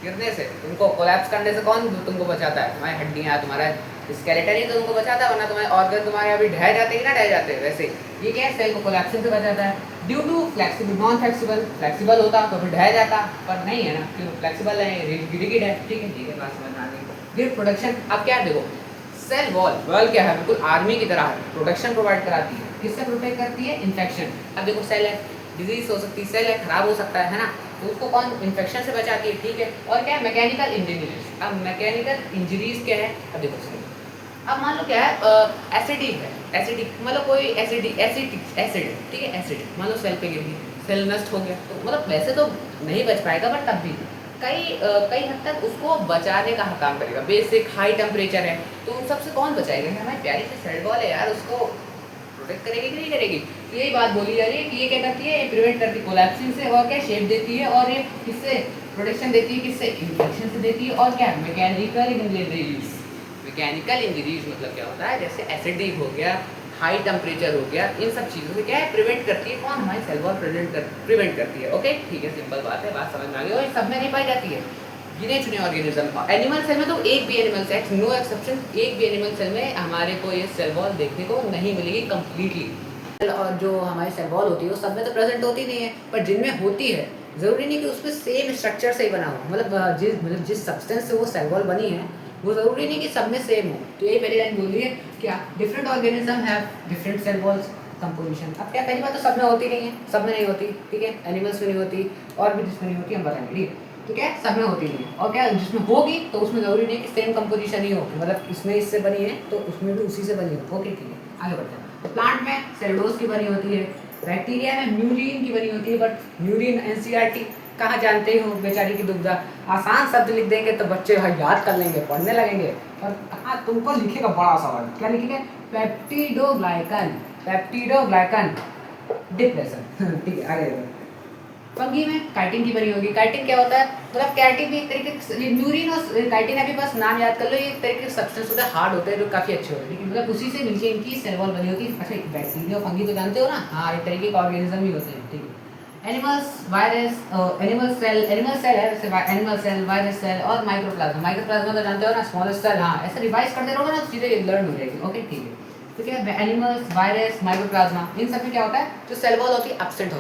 गिरने से, तुमको कोलैप्स करने से कौन तुमको बचाता है? तुम्हारी हड्डियाँ, तुम्हारा स्केलेटन ही तो तुमको बचाता है, वरना तुम्हारे ऑर्गन तुम्हारे अभी ढह जाते ही ना ढह जाते हैं। वैसे ये क्या है, सेल को कोलैप्सिंग से बचाता है। Due to flexible, non flexible, flexible होता तो फिर ढह जाता, पर नहीं है ना, क्यों फ्लेक्सिबल है, रिजिड है। ठीक है, बात समझ में आ गई। फिर प्रोडक्शन, अब क्या देखो, सेल वॉल क्या है, बिल्कुल आर्मी की तरह है, प्रोटेक्शन प्रोवाइड कराती है। किससे प्रोटेक्ट करती है? इन्फेक्शन। अब देखो सेल है, डिजीज हो सकती है, सेल है खराब हो सकता है ना, तो उसको कौन इन्फेक्शन से बचाती है। ठीक है, और क्या है, मैकेनिकल इंजरीज। अब मैकेनिकल इंजरीज क्या है, अब देखो सेल, अब मान लो क्या है, एसिडिक है, एसिडिक मतलब कोई एसिड, ठीक है, एसिड मान लो सेल पे गिर गई, सेल नष्ट हो गया, तो मतलब वैसे तो नहीं बच पाएगा, बट तब भी कई हद तक उसको बचाने का काम करेगा। बेसिक हाई टेम्परेचर है, तो उन सबसे कौन बचाएगा? हमारी प्यारी सी सेल वॉल है यार, उसको प्रोटेक्ट करेगी कि नहीं करेगी? तो यही बात बोली जा रही है कि ये क्या करती है, ये प्रिवेंट करती है कोलैप्सिंग से, और क्या शेप देती है, और ये किससे प्रोटेक्शन देती है? किससे? इन्फेक्शन से देती है। और क्या, मैकेनिकल इंजरीज। मैकेनिकल इंजरीज मतलब क्या होता है, जैसे एसिडिक हो गया, हाई टेम्परेचर हो गया, इन सब चीज़ों से क्या है, प्रिवेंट करती है। कौन? हमारी सेल वॉल प्रिवेंट करती है। ओके, ठीक है, सिंपल बात है, बात समझ में आ गई। और सब में नहीं पाई जाती है, गिने चुने ऑर्गेनिज्म। एनिमल सेल में तो एक भी एनिमल सेल, नो एक्सेप्शन, एक भी एनिमल सेल में हमारे को ये सेल वॉल देखने को नहीं मिलेगी कम्प्लीटली। और जो हमारी सेल वॉल होती है वो सब में तो प्रेजेंट होती नहीं है, पर जिनमें होती है, ज़रूरी नहीं कि उसमें सेम स्ट्रक्चर से ही बना हो, मतलब जिस सब्सटेंस से वो सेल वॉल बनी है वो ज़रूरी नहीं कि सब में सेम हो। तो यही पहली लाइन बोल रही है, क्या different organism have different cell walls composition. अब क्या, पहली बात तो सब में होती नहीं है, सब में नहीं होती, ठीक है, एनिमल्स में नहीं होती, और भी जिसमें नहीं होती हम बताएंगे, ठीक है। तो क्या सब में होती नहीं है, और क्या जिसमें होगी तो उसमें ज़रूरी नहीं कि सेम कंपोजिशन ही हो, मतलब इसमें इससे बनी है तो उसमें भी उसी से बनी हो। ओके, ठीक है, आगे बढ़ते हैं। तो प्लांट में सेलुलोज की बनी होती है, बैक्टीरिया में म्यूरिन की बनी होती है, बट म्यूरिन एनसीईआरटी कहाँ जानते हो, बेचारी की दुविधा। आसान शब्द लिख देंगे तो बच्चे भाई याद कर लेंगे, पढ़ने लगेंगे, और कहाँ तुमको लिखेगा बड़ा सवाल, क्या लिखेंगे? Peptidoglycan, peptidoglycan depression. ठीक है, आगे। फंगी में काइटिन की बनी होगी। काइटिन क्या होता है, मतलब काइटिन भी एक तरीके से, म्यूरिन और काइटिन अभी बस नाम याद कर लो, ये एक तरीके के सब्सटेंस होते हैं, हार्ड होते हैं, जो काफ़ी अच्छे होते हैं, लेकिन मतलब उसी से मिलकर इनकी सेल वॉल बनी होती है। अच्छा, बैक्टीरिया और फंगी तो जानते हो ना, हाँ, एक तरीके के ऑर्गेनिज्म ही होते हैं, ठीक है। एनिमल्स, वायरस, एनिमल सेल है, जैसे एनिमल सेल, वायरस सेल और माइक्रोप्लाज्मा। माइक्रोप्लाज्मा तो जानते हो ना, स्मॉलेस्ट सेल, हाँ, ऐसे रिवाइज करते रहोगे ना तो चीज़ें लर्न हो जाएगी। ओके, ठीक है। तो क्या है, एनिमल्स, वायरस, माइक्रोप्लाज्मा, इन सब में क्या होता है, जो सेल वॉल होती है एब्सेंट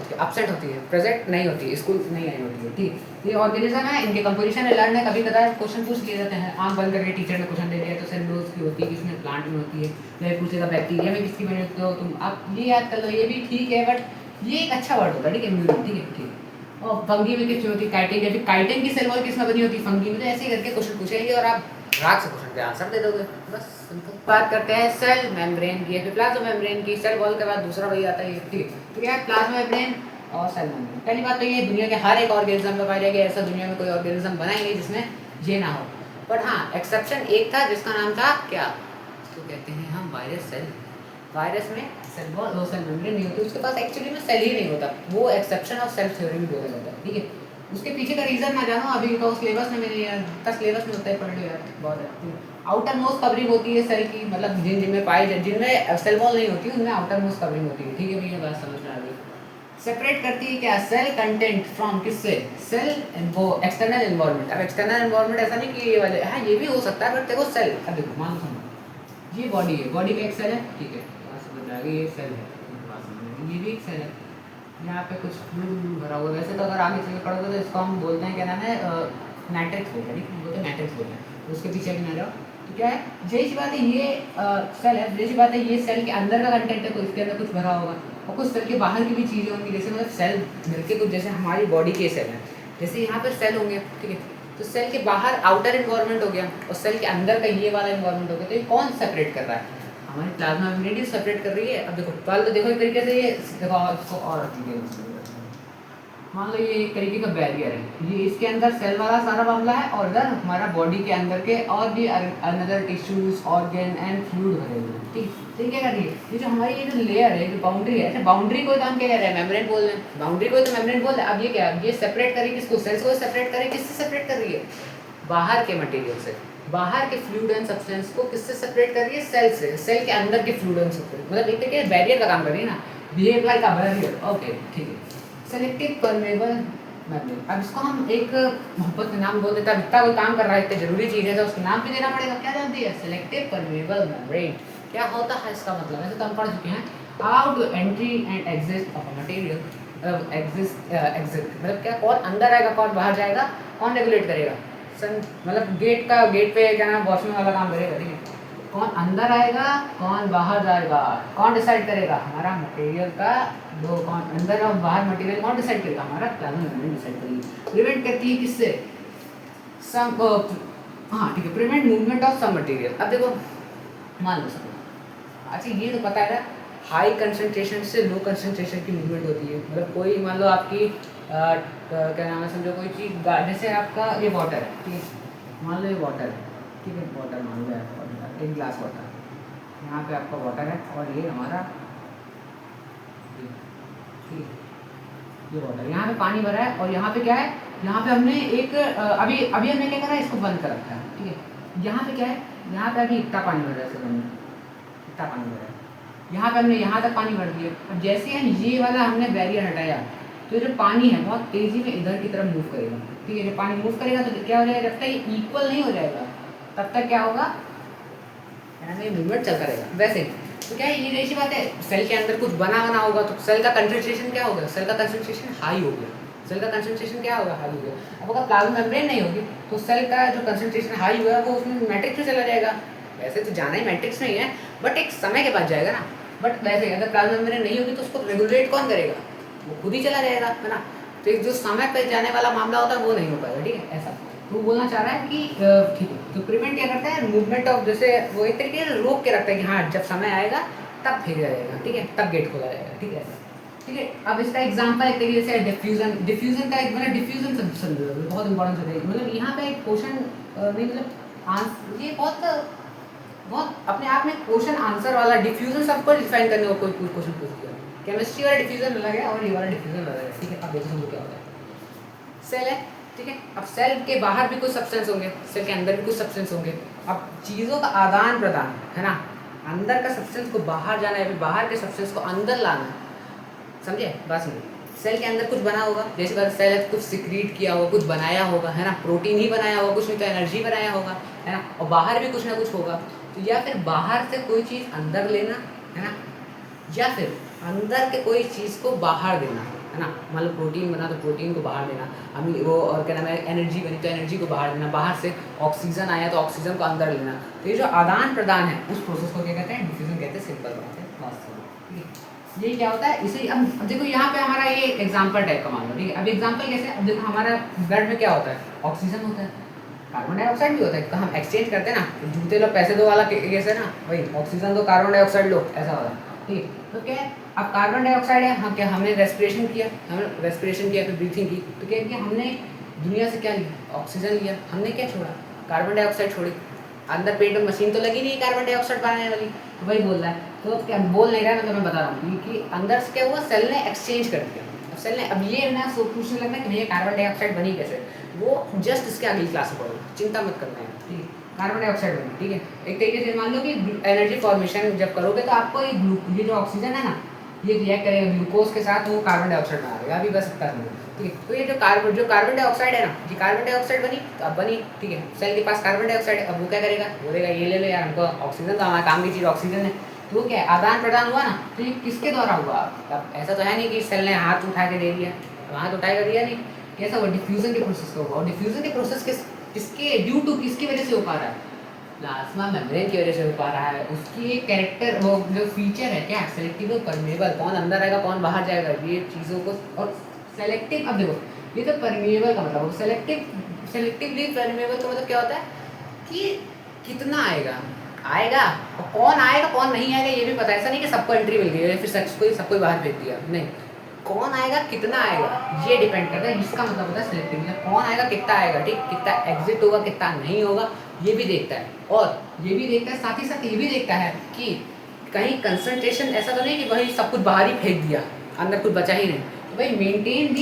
होती है, प्रेजेंट नहीं होती है, स्कूल नहीं आई होती है, ठीक। ये ऑर्गेनिज्म है, इनके कंपोजिशन है, लर्न है, कभी कभार क्वेश्चन पूछ लिए जाते हैं, आंख बंद करके टीचर ने क्वेश्चन दे दिया तो सेलुलोज की होती है, किसमें, प्लांट में होती है, या पूछेगा बैक्टीरिया में किसकी बनी होती हो तुम, आप ये याद कर लो, ये भी ठीक है, बट ये एक अच्छा वर्ड होता है, ठीक है, म्यूरिन, ठीक है, ठीक। और फंगी में किसमें होती है, काइटिन, या फिर काइटिन की सेल वॉल किसमें बनी होती है, फंगी में। तो ऐसे ही करके क्वेश्चन पूछेंगे और आप राग से क्वेश्चन के आंसर दे दोगे, बस सिंपल। बात करते हैं सेल मेम्ब्रेन की, फिर प्लाज्मा मेम्ब्रेन की। सेल वॉल के बाद दूसरा वही आता है, ठीक है। तो क्या है, प्लाज्मा मेम्ब्रेन और सेल मेम्ब्रेन। पहली बात तो ये, दुनिया के हर एक ऑर्गेनिज्म में पाया जाएगा, ऐसा दुनिया में कोई ऑर्गेनिज्म बना ही नहीं जिसमें ये ना हो। बट हाँ, एक्सेप्शन एक था जिसका नाम था क्या, उसको कहते हैं हम वायरस सेल। वायरस में सेल वॉल और सेल मेम्ब्रेन नहीं होती, उसके पास एक्चुअली में सेल ही नहीं होता, वो एक्सेप्शन ऑफ सेल थ्योरी भी बोला जाता है, ठीक है। उसके पीछे का रीज़न ना जानो, अभी तो सिलेबस में मेरे यार, तक सिलेबस में होता है, पढ़ लो यार, बहुत है। आउटर मोस्ट कवरिंग होती है सेल की, मतलब जिनमें पाई जाए, जिनमें सेल वॉल नहीं होती उनमें आउटर मोस्ट कवरिंग होती है, ठीक है भैया, बात समझ में आ गई। सेपरेट करती है क्या, सेल कंटेंट फ्रॉम किससे, सेल वो एक्सटर्नल एनवायरनमेंट। अब एक्सटर्नल एनवायरनमेंट ऐसा नहीं कि ये वाले, हाँ ये भी हो सकता है, बट देखो सेल, अब देखो मान लो ये बॉडी है, बॉडी का एक सेल है, ठीक है, बात समझ में आ गई, ये सेल है, बात समझ में आ गई, ये भी एक सेल है, यहाँ पे कुछ फ्लूइड भरा हुआ है। वैसे तो अगर आगे चल के पढ़ोगे तो इसको हम बोलते हैं, क्या नाम है, मैट्रिक्स बोलते हैं, ठीक है, बोलते हैं मैट्रिक्स बोलते हैं। तो उसके पीछे भी ना जाओ, तो क्या है, यही सी बात है, ये सेल है, यही सी बात है, ये सेल के अंदर का कंटेंट है, तो इसके अंदर कुछ भरा होगा, और कुछ सेल के बाहर की भी चीज़ें होंगी, जैसे मतलब सेल मिलके कुछ, जैसे हमारी बॉडी के सेल हैं, जैसे यहाँ पर सेल होंगे, ठीक है। तो सेल के बाहर आउटर इन्वायरमेंट हो गया, और सेल के अंदर का ये वाला इन्वायरमेंट हो गया, तो ये कौन सेपरेट कर रहा है, हमारी प्लाज्मा मेम्ब्रेन सेपरेट कर रही है। अब देखो पहले तो देखो एक तरीके से, ये देखो इसको और मान लो ये एक तरीके का बैरियर है, ये इसके अंदर सेल वाला सारा मामला है, और इधर हमारा बॉडी के अंदर के और भी another tissues, organ and fluid भरे हुए हैं, ठीक। तो ये क्या कर रही है, ये जो हमारी ये जो लेयर है, जो बाउंड्री है, अच्छा बाउंड्री को हम क्या कह रहे हैं, मेम्ब्रेन बोल रहे हैं, बाउंड्री को तो मेम्ब्रेन बोल रहे हैं। अब ये क्या, ये सेपरेट करेगी किसको, सेल्स को सेपरेट करेगी, किससे सेपरेट कर रही है, बाहर के मटेरियल से, बाहर के फ्लूइड एंड सब्सटेंस को किससे सेपरेट कर रही है, सेल से, सेल के अंदर के फ्लूइड एंड सब्सटेंस, मतलब एक तरीके बैरियर का काम कर रही है ना, behave like a barrier, okay, ठीक है। Selective permeable membrane. अब इसको हम एक मोहब्बत में नाम बोल देते हैं, इतना कोई काम कर रहा है, इतनी जरूरी चीज़ है तो उसको नाम भी देना पड़ेगा। क्या जानती है? Selective permeable membrane. क्या होता है इसका मतलब? वैसे तो हम पढ़ चुके हैं। How to entry and exit of a material, exit मतलब क्या, कौन अंदर आएगा कौन बाहर जाएगा, कौन रेगुलेट करेगा? मतलब गेट पे क्या नाम वॉचमैन वाला काम करेगा, ठीक है। कौन अंदर आएगा कौन बाहर जाएगा, कौन डिसाइड करेगा? हमारा मटेरियल का दो, कौन अंदर और बाहर मटेरियल कौन डिसाइड करेगा? हमारा प्लाज्मा मेम्ब्रेन डिसाइड करेगी। प्रिवेंट करती है किससे? सम हाँ ठीक है, prevent movement of some material. अब देखो मान लो सब, अच्छा ये तो पता है ना, हाई कंसंट्रेशन से लो कंसंट्रेशन की मूवमेंट होती है। मतलब कोई मान लो आपकी क्या नाम है, समझो कोई चीज़, जैसे आपका ये वाटर है, ठीक है, मान लो ये वाटर है, ठीक है, वाटर मान लो आपका एक ग्लास वाटर, यहाँ पे आपका वाटर है और ये हमारा, ठीक है, ये वाटर, यहाँ पे पानी भरा है और यहाँ पे क्या है, यहाँ पे हमने एक अभी अभी हमने क्या करा है, इसको बंद कर रखा है, ठीक है। यहाँ पे क्या है, यहाँ पे अभी इतना पानी भर रहा है, इतना पानी भर रहा है, यहाँ पे हमने यहाँ तक पानी भर दिया। अब जैसे हम ये वाला हमने बैरियर हटाया तो जो पानी है बहुत तेज़ी में इधर की तरफ मूव करेगा, ठीक है। जब पानी मूव करेगा तो क्या हो जाएगा, जब तक ये इक्वल नहीं हो जाएगा तब तक क्या होगा, मूवमेंट चलता रहेगा। वैसे तो क्या है, ये जैसी बात है, सेल के अंदर कुछ बना होगा तो सेल का कंसंट्रेशन क्या होगा, सेल का कंसंट्रेशन हाई हो गया, सेल का कंसंट्रेशन क्या होगा, हाई हो गया। अब अगर प्लाज्मा मेम्ब्रेन नहीं होगी तो सेल का जो कंसंट्रेशन हाई हुआ है वो उसमें मैट्रिक्स में चला जाएगा। वैसे तो जाना ही मैट्रिक्स में ही है, बट एक समय के बाद जाएगा ना। बट वैसे अगर प्लाज्मा मेम्ब्रेन नहीं होगी तो उसको रेगुलेट कौन करेगा, वो खुद ही चला जाएगा, है ना। तो एक जो समय पर जाने वाला मामला होता है वो नहीं हो पाएगा, ठीक है। ऐसा तो बोलना चाह रहा है कि ठीक है, तो प्रिवेंट क्या करता है, मूवमेंट ऑफ, जैसे वो एक तरीके से रोक के रखता है कि हाँ जब समय आएगा तब भेजा जाएगा, ठीक है, तब गेट खोला जाएगा, ठीक है, ठीक है। अब इसका एग्जांपल एक तरीके से डिफ्यूजन, डिफ्यूजन का एक मतलब डिफ्यूजन समझो, बहुत इंपॉर्टेंट है। मतलब यहाँ पे एक क्वेश्चन नहीं, मतलब ये बहुत अपने आप में क्वेश्चन आंसर वाला, डिफ्यूजन सबको डिफाइन करने को कोई क्वेश्चन पूछ दिया, केमिस्ट्री वाला डिफ्यूजन अलग है और ये वाला डिफ्यूजन अलग है, ठीक है। अब देखो समझो क्या होता है, सेल है, ठीक है। अब सेल के बाहर भी कुछ सब्सटेंस होंगे, सेल के अंदर भी कुछ सब्सटेंस होंगे। अब चीज़ों का आदान प्रदान है ना, अंदर का सब्सटेंस को बाहर जाना है, बाहर के सब्सटेंस को अंदर लाना है, समझे बात समझे। सेल के अंदर कुछ बना होगा, जैसे अगर सेल है कुछ सिक्रीट किया होगा, कुछ बनाया होगा, है ना, प्रोटीन ही बनाया होगा, कुछ नहीं तो एनर्जी बनाया होगा, है ना। और बाहर भी कुछ ना कुछ होगा, तो या फिर बाहर से कोई चीज़ अंदर लेना, है ना, या फिर अंदर के कोई चीज़ को बाहर देना, है ना। मान लो प्रोटीन बना तो प्रोटीन को बाहर देना, अभी वो और क्या नाम है, एनर्जी बनी तो एनर्जी को बाहर देना, बाहर से ऑक्सीजन आया तो ऑक्सीजन को अंदर लेना। तो ये जो आदान प्रदान है उस प्रोसेस को क्या कहते हैं, डिफ्यूजन कहते हैं, सिंपल बात है, ठीक है। ये क्या होता है, इसे अब देखो यहाँ पे हमारा ये एग्जाम्पल टाइप का मान लो, ठीक है। अब एग्जाम्पल कैसे, अब देखो हमारा ब्लड में क्या होता है, ऑक्सीजन होता है, कार्बन डाइऑक्साइड भी होता है, तो हम एक्सचेंज करते हैं ना, जूते लो पैसे दो वाला कैसे ना, वही ऑक्सीजन दो कार्बन डाइऑक्साइड लो, ऐसा होता है, ठीक है। तो क्या है, अब कार्बन डाइऑक्साइड है, हम क्या, हमने रेस्पिरेशन किया, हमने रेस्पिरेशन किया, फिर ब्रीथिंग की, तो क्या किया हमने, दुनिया से क्या लिया, ऑक्सीजन लिया, हमने क्या छोड़ा, कार्बन डाइऑक्साइड छोड़ी। अंदर पेट में मशीन तो लगी नहीं कार्बन डाइऑक्साइड बनाने वाली, तो वही बोल रहा है। तो क्या बोल नहीं रहा है, मतलब मैं बता रहा हूँ कि अंदर से क्या हुआ, सेल ने एक्सचेंज कर दिया। अब सेल ने, अब ये ना पूछने लगना कि भैया कार्बन डाइऑक्साइड बनी कैसे, वो जस्ट इसके अगली क्लास में पढ़ो, चिंता मत करना है, ठीक है। कार्बन डाइऑक्साइड बनी, ठीक है। एक तरीके से मान लो कि एनर्जी फॉर्मेशन जब करोगे तो आपको ये जो ऑक्सीजन है ना, ये रिएक्ट करेगा ग्लूकोज के साथ, वो कार्बन डाइऑक्साइड बना देगा, अभी बस इतना समझो, ठीक है। तो ये जो कार्बन डाइऑक्साइड है ना, ये कार्बन डाइऑक्साइड बनी तो अब बनी, ठीक है। सेल के पास कार्बन डाइऑक्साइड है, अब वो क्या करेगा, बोलेगा ये ले लो यार, हमको ऑक्सीजन तो हमारे काम की चीज़ ऑक्सीजन है। तो वो क्या है, आदान प्रदान हुआ ना, तो ये किसके द्वारा हुआ। अब ऐसा तो है नहीं कि सेल ने हाथ उठा के दे दिया, हाथ उठा कर दिया नहीं, कैसा हुआ, डिफ्यूजन के प्रोसेस का हुआ। और डिफ्यूजन के प्रोसेस किसके ड्यू टू, किसकी वजह से हो पा रहा है, प्लाज्मा मेम्ब्रेन की वजह से हो पा रहा है। उसकी एक कैरेक्टर, वो जो फीचर है क्या, सेलेक्टिव परमेबल, कौन अंदर आएगा कौन बाहर जाएगा, ये चीज़ों को। और सेलेक्टिव, अब देखो ये तो परमेबल का मतलब, सेलेक्टिवली परमेबल का मतलब क्या होता है कि कितना आएगा और कौन आएगा कौन नहीं आएगा ये भी पता है। ऐसा नहीं कि सबको एंट्री मिल गई है फिर सबको बाहर भेज दिया, नहीं। कौन आएगा कितना आएगा ये डिपेंड करता है, इसका मतलब होता है सेलेक्टिव। कौन आएगा कितना आएगा, ठीक, कितना एग्जिट होगा कितना नहीं होगा ये भी देखता है। और ये भी देखता है, साथ ही साथ ये भी देखता है कि कहीं कंसंट्रेशन ऐसा तो नहीं कि वही सब कुछ बाहर ही फेंक दिया, अंदर कुछ बचा ही नहीं। तो भाई मेंटेन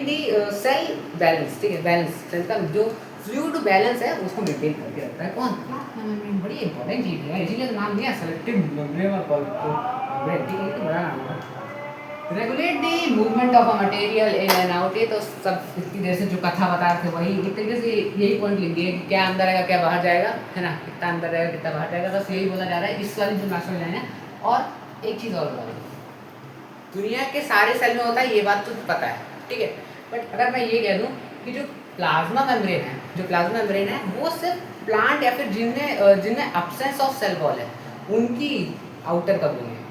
दी सेल बैलेंस, ठीक है, बैलेंस सेल का जो फ्लूइड बैलेंस है उसको मेंटेन करके रखता है। कौन, बड़ी इंपॉर्टेंट चीज़ है, इसीलिए तो नाम दिया सेलेक्टिव मेम्ब्रेन, ठीक है, बड़ा नाम है। Regulate the movement of a material in and out. ये तो सब इतनी देर से जो कथा बता रहे थे वही एक तरीके से यही पॉइंट लिख दिए कि क्या अंदर आएगा क्या बाहर जाएगा, है ना, कितना अंदर रहेगा कितना बाहर जाएगा, बस यही बोला जा रहा है इस वाली जो मास्टर लाइन है। और एक चीज़ और बता दूँ, दुनिया के सारे सेल में होता है ये बात तो पता है, ठीक है, बट अगर मैं ये कह दूँ कि जो प्लाज्मा मेम्ब्रेन है, जो प्लाज्मा मेम्ब्रेन है वो सिर्फ प्लांट या फिर जिनमें जिनमें एब्सेंस ऑफ सेल वॉल है उनकी आउटर कवरिंग है,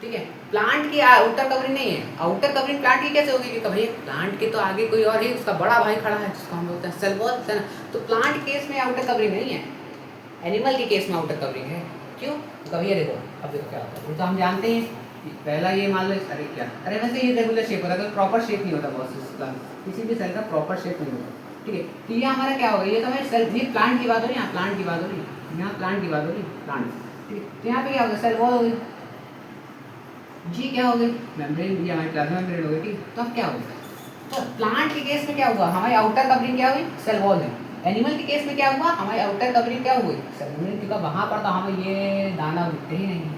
ठीक है, प्लांट की आउटर कवरिंग नहीं है। आउटर कवरिंग प्लांट की कैसे होगी, क्योंकि भाई प्लांट के तो आगे कोई और है, उसका बड़ा भाई खड़ा है जिसको हम बोलते हैं सेल वॉल, है ना। तो प्लांट केस में आउटर कवरिंग नहीं है, एनिमल के केस में आउटर कवरिंग है। क्यों? कभी देखो, अब देखो क्या होता है, वो तो हम जानते हैं कि पहला ये मान लो, अरे क्या, अरे वैसे ये रेगुलर शेप होता है, तो प्रॉपर शेप नहीं होता बहुत, किसी भी सेल का प्रॉपर शेप नहीं होता, ठीक है। तो ये हमारा क्या होगा, ये तो हमारे सेल, ये प्लांट की बात हो रही है, यहाँ प्लांट की बात हो रही है, यहाँ प्लांट की बात हो रही है, प्लांट, ठीक है। तो यहाँ पे क्या होगा, सेल वॉल हो गई, जी क्या हो गई, मेम्ब्रेन, ये हमारी प्लाज्मा मेम्ब्रेन हो गई, ठीक। तो अब क्या होगा, तो प्लांट के केस में क्या हुआ, हमारी आउटर कवरिंग क्या हुई, सेल वॉल है। एनिमल के केस में क्या हुआ, हमारी आउटर कवरिंग क्या हुई, सेल मेम्ब्रेन, क्योंकि वहाँ पर तो हमें ये दाना दिखते ही नहीं है,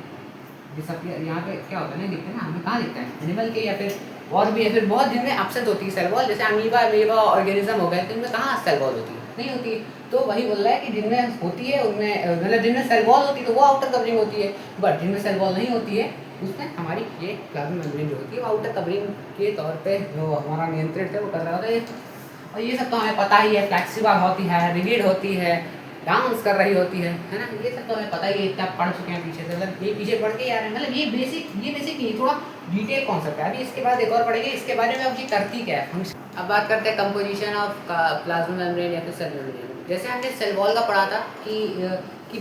डिसअपियर, यहाँ पे क्या होता है, नहीं दिखते ना, हमें कहाँ दिखता है, एनिमल के या फिर और भी है, फिर बहुत जिनमें एब्सेंट होती है सेल वॉल, जैसे अमीबा अमीबा ऑर्गेनिज्म हो गए, तो इनमें कहाँ सेल वॉल होती है, नहीं होती है। तो वही बोल रहा है कि जिनमें होती है उनमें, मतलब जिनमें सेल वॉल होती है तो वो आउटर कवरिंग होती है, बट जिनमें सेल वॉल नहीं होती है उसमें हमारी ये प्लाज्मा मेम्ब्रेन जो होती है वो आउटर कवरिंग के तौर पे जो हमारा नियंत्रित है वो कर रहा होता है। और ये सब तो हमें पता ही है, फ्लेक्सिबल होती है, रिगिड होती है, डांस कर रही होती है ना, ये सब तो हमें पता ही है, इतना पढ़ चुके हैं पीछे से, मतलब ये पीछे पढ़ के यार है, मतलब ये बेसिक नहीं, थोड़ा डिटेल कॉन्सेप्ट है। अभी इसके बाद एक और पढ़ेंगे इसके बारे में, अब ये करती क्या है फंक्शन। अब बात करते हैं कंपोजिशन ऑफ प्लाज्मा मेम्ब्रेन या फिर सेल मेम्ब्रेन। जैसे हमने सेल वॉल का पढ़ा था कि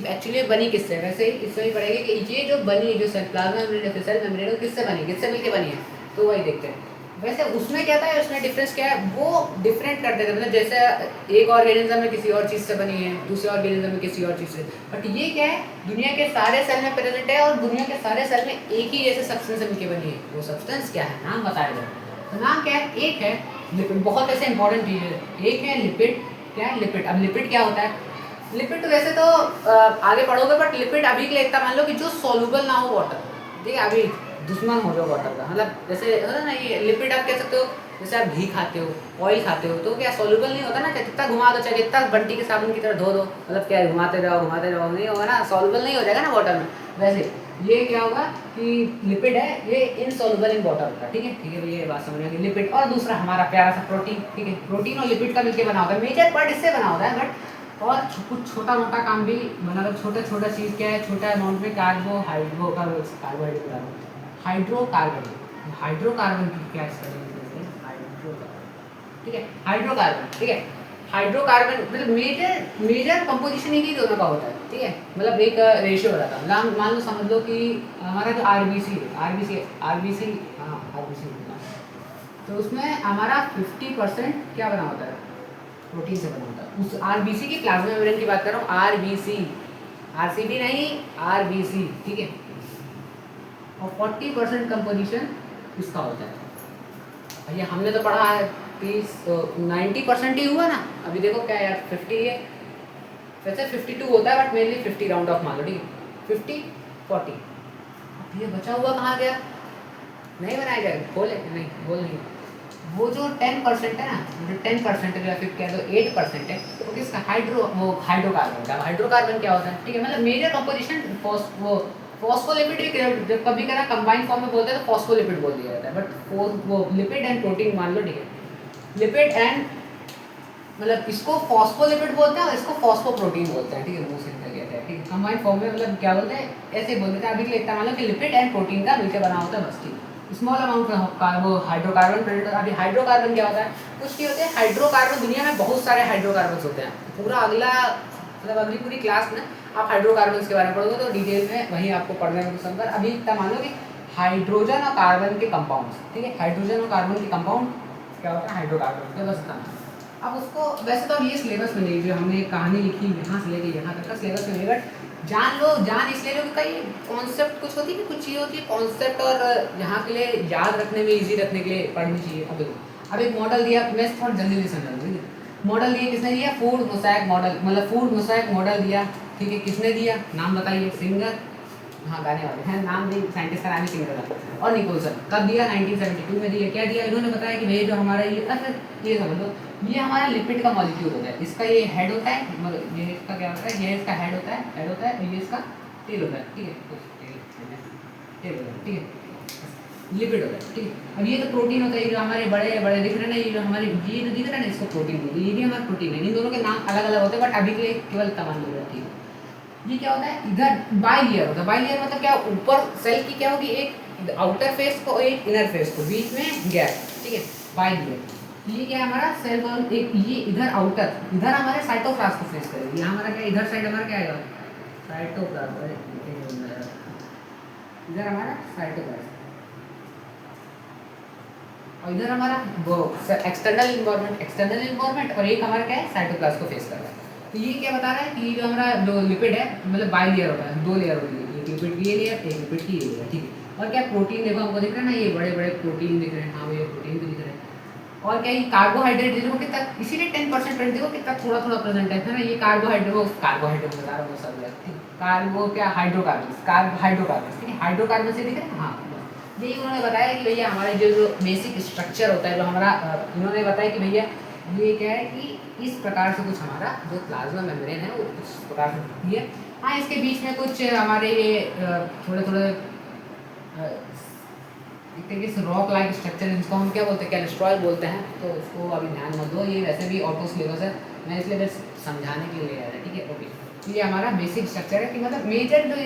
एक्चुअली बनी किससे, वैसे ही इसमें भी पढ़ेंगे कि ये जो बनी जो सेल प्लाज्मा मेम्ब्रेन या फिर सेल मेम्ब्रेन किससे बनी, किससे मिलकर बनी है, तो वही देखते हैं। वैसे उसमें क्या था, उसमें डिफरेंस क्या है, वो डिफरेंट करते थे, मतलब जैसे एक ऑर्गेनिज्म में किसी और चीज़ से बनी है, दूसरे ऑर्गेनिज्म में किसी और चीज़ से, बट ये क्या है, दुनिया के सारे सेल में प्रेजेंट है और दुनिया के सारे सेल में एक ही जैसे सब्सटेंस से मिलकर बनी है। वो सब्सटेंस क्या है, नाम बताया जाए, तो नाम क्या है, एक है लिपिड, बहुत ऐसे इंपॉर्टेंट चीज़ है, एक है लिपिड, क्या है लिपिड। अब लिपिड क्या होता है, लिपिड तो वैसे तो आगे पढ़ोगे, बट लिपिड अभी के लिए इतना मान लो कि जो सॉल्युबल ना हो वाटर, ठीक है, अभी दुश्मन हो जाओ वाटर का, मतलब जैसे होता ना ये लिपिड, आप कह सकते हो जैसे आप घी खाते हो, ऑयल खाते हो, तो क्या सॉल्युबल नहीं होता ना, चाहे जितना घुमा दो, चाहे जितना बंटी के साबुन की तरह धो दो, मतलब क्या है, घुमाते रहो नहीं होगा ना, सॉल्युबल नहीं हो जाएगा ना वाटर में। वैसे ये क्या होगा कि लिपिड है, ये इनसॉल्युबल इन वाटर होता है, ठीक है भैया, ये बात समझ आ गई। लिपिड, और दूसरा हमारा प्यारा सा प्रोटीन, ठीक है, प्रोटीन और लिपिड का मिलकर बना होता है, मेजर पार्ट इससे बना होता है, बट और कुछ छोटा मोटा काम भी, मतलब छोटा चीज़ क्या है, छोटा अमाउंट में कार्बोहाइड्रेट, हाइड्रोकार्बन की क्या स्पेलिंग है, हाइड्रोकार्बन, ठीक है, हाइड्रोकार्बन, ठीक है, हाइड्रोकार्बन, मतलब मेजर कंपोजिशन एक ही दोनों का होता है, ठीक है, मतलब एक रेशियो बताता हूँ, मान लो समझ लो कि हमारा जो आरबीसी तो उसमें हमारा 50% क्या बना होता है, प्रोटीन से बना होता है। उस आरबीसी की प्लाज्मा मेम्ब्रेन की बात कर रहा हूँ, आरबीसी, आरसीबी नहीं, आरबीसी, ठीक है, और 40% कंपोजिशन इसका होता है। भैया हमने तो पढ़ा है कि 90% ही हुआ ना, अभी देखो क्या यार 50 है, वैसे 52 होता है, बट मेनली 50 राउंड ऑफ मान लो, ठीक है, 50 40, अब ये बचा हुआ कहाँ गया, नहीं बनाया गया, बोल नहीं, वो जो 10% है ना, जो 10% है, या फिर कह दो 8% है, वो किसका, हाइड्रोकार्बन का। हाइड्रोकार्बन क्या होता है, ठीक है, मतलब मेजर कंपोजिशन फॉस्फोलिपिड भी जब कभी करा कंबाइंड फॉर्म में बोलते हैं तो फॉस्फोलिपिड बोल दिया जाता है, बट वो लिपिड एंड प्रोटीन मान लो, ठीक है, लिपिड एंड, मतलब इसको फॉस्फोलिपिड बोलते हैं और इसको फॉस्फोप्रोटीन बोलते हैं, ठीक है, मुंह से निकल गया था, ठीक है, कंबाइंड फॉर्म में मतलब क्या बोलते हैं, ऐसे बोलते हैं, अभी के लिए इतना मान लो कि लिपिड एंड प्रोटीन का मिलकर बना होता है, बस, ठीक है। स्मॉल अमाउंट में वो हाइड्रोकार्बन प्रेजेंट। अभी हाइड्रोकार्बन क्या होता है, कुछ नहीं होते, हाइड्रोकार्बन दुनिया में बहुत सारे हाइड्रोकार्बन होते हैं, पूरा अगला मतलब अगली पूरी क्लास में आप हाइड्रोकार्बन के बारे में पढ़ोगे तो डिटेल में वहीं आपको पढ़ने में कुछ अंदर। अभी इतना मान लो कि हाइड्रोजन और कार्बन के कंपाउंड, ठीक है, हाइड्रोजन और कार्बन के कंपाउंड क्या होता है, हाइड्रोकार्बन, तो बस इतना। अब उसको वैसे तो अब ये सिलेबस में नहीं, जो हमने कहानी लिखी यहाँ से लेके यहाँ तक का सिलेबस में नहीं, बट जान इसलिए लो कि कई कॉन्सेप्ट कुछ होती है, कुछ चीज़ होती है कॉन्सेप्ट, और यहाँ के लिए याद रखने में, इजी रखने के लिए पढ़नी चाहिए। अब देखो, अब एक मॉडल दिया, मैं थोड़ा जल्दी से समझा, ठीक है, मॉडल दिया, किसने दिया, फूड मोज़ेक मॉडल, मतलब फूड मोज़ेक मॉडल दिया, ठीक है, किसने दिया, नाम बताइए, सिंगर, हाँ गाने वाले हैं, नाम नहीं साइंटिस्ट का नाम ही सिंगर था। और निकोलसन कब दिया, 1972 में दिया। क्या दिया इन्होंने बताया कि भाई जो हमारा ये ये समझ लो ये हमारा लिपिड का मॉलिक्यूल होता है, इसका ये हेड होता है, मगर ये इसका क्या होता है, ये इसका हेड होता है और ये इसका टेल होता है, ठीक है, टेल होता है, ठीक है, लिपिड होता है, ठीक है। अब ये तो प्रोटीन होता है, ये जो हमारे बड़े बड़े दिख रहे हैं ना, ये जो हमारे ये जो दिख रहा है ना, इसको प्रोटीन बोलते हैं, ये भी हमारा प्रोटीन है। इन दोनों के नाम अलग अलग होते हैं, बट अभी के लिए केवल तमान लो, ठीक है। ये क्या होता है, इधर बाई लेयर होता है। बाई लेयर मतलब क्या, ऊपर सेल की क्या होगी, एक आउटर फेस को एक इनर फेस को, बीच में गैप, ठीक है, बाई लेयर। ये क्या है हमारा सेल वॉल, एक ये इधर आउटर, इधर हमारे साइटोप्लाज्म को फेस करेगी। यहाँ हमारा क्या, इधर साइड हमारा क्या आएगा, साइटोप्लाज्म, इधर हमारा साइटोप्लाज्म, और इधर हमारा एक्सटर्नल इन्वायरमेंट, और एक हमारा क्या है, साइटोप्लाज्म को फेस कर रहा है। तो ये क्या बता रहा है कि जो हमारा जो लिपिड है, मतलब बाई लेयर होता है, 2 लेयर होती है, एक लिपिड की ये लेयर, एक लिपिड की ये लेयर, ठीक है। और क्या प्रोटीन देखो हमको दिख रहा है ना, ये बड़े बड़े प्रोटीन दिख रहे हैं, हाँ ये प्रोटीन भी दिख रहे हैं। और क्या, ये कार्बोहाइड्रेट देखो कितना, इसीलिए 10% देखो कितना थोड़ा थोड़ा प्रेजेंट है ना, ये कार्बोहाइड्रेट बता रहा हूँ सब, कार्बो क्या, हाइड्रोकार्बन, ठीक है, हाइड्रोकार्बन से दिख रहे हैं, हाँ। यही उन्होंने बताया कि भैया हमारे जो बेसिक स्ट्रक्चर होता है, जो हमारा इन्होंने बताया कि भैया ये क्या है कि इस प्रकार से कुछ हमारा जो प्लाज्मा मेम्ब्रेन है वो इस प्रकार से दिखती है। हाँ, इसके बीच में कुछ हमारे ये थोड़े थोड़े एक तरीके से रॉक लाइक स्ट्रक्चर, जिसको हम क्या बोलते हैं, कैल्स्ट्रॉयल बोलते हैं, तो उसको अभी ध्यान मत दो, ये वैसे भी ऑटो सिलेबस है, मैं इसलिए बस समझाने के लिए ले आया था, ठीक है, ओके। ये हमारा बेसिक स्ट्रक्चर है कि मतलब मेजर जो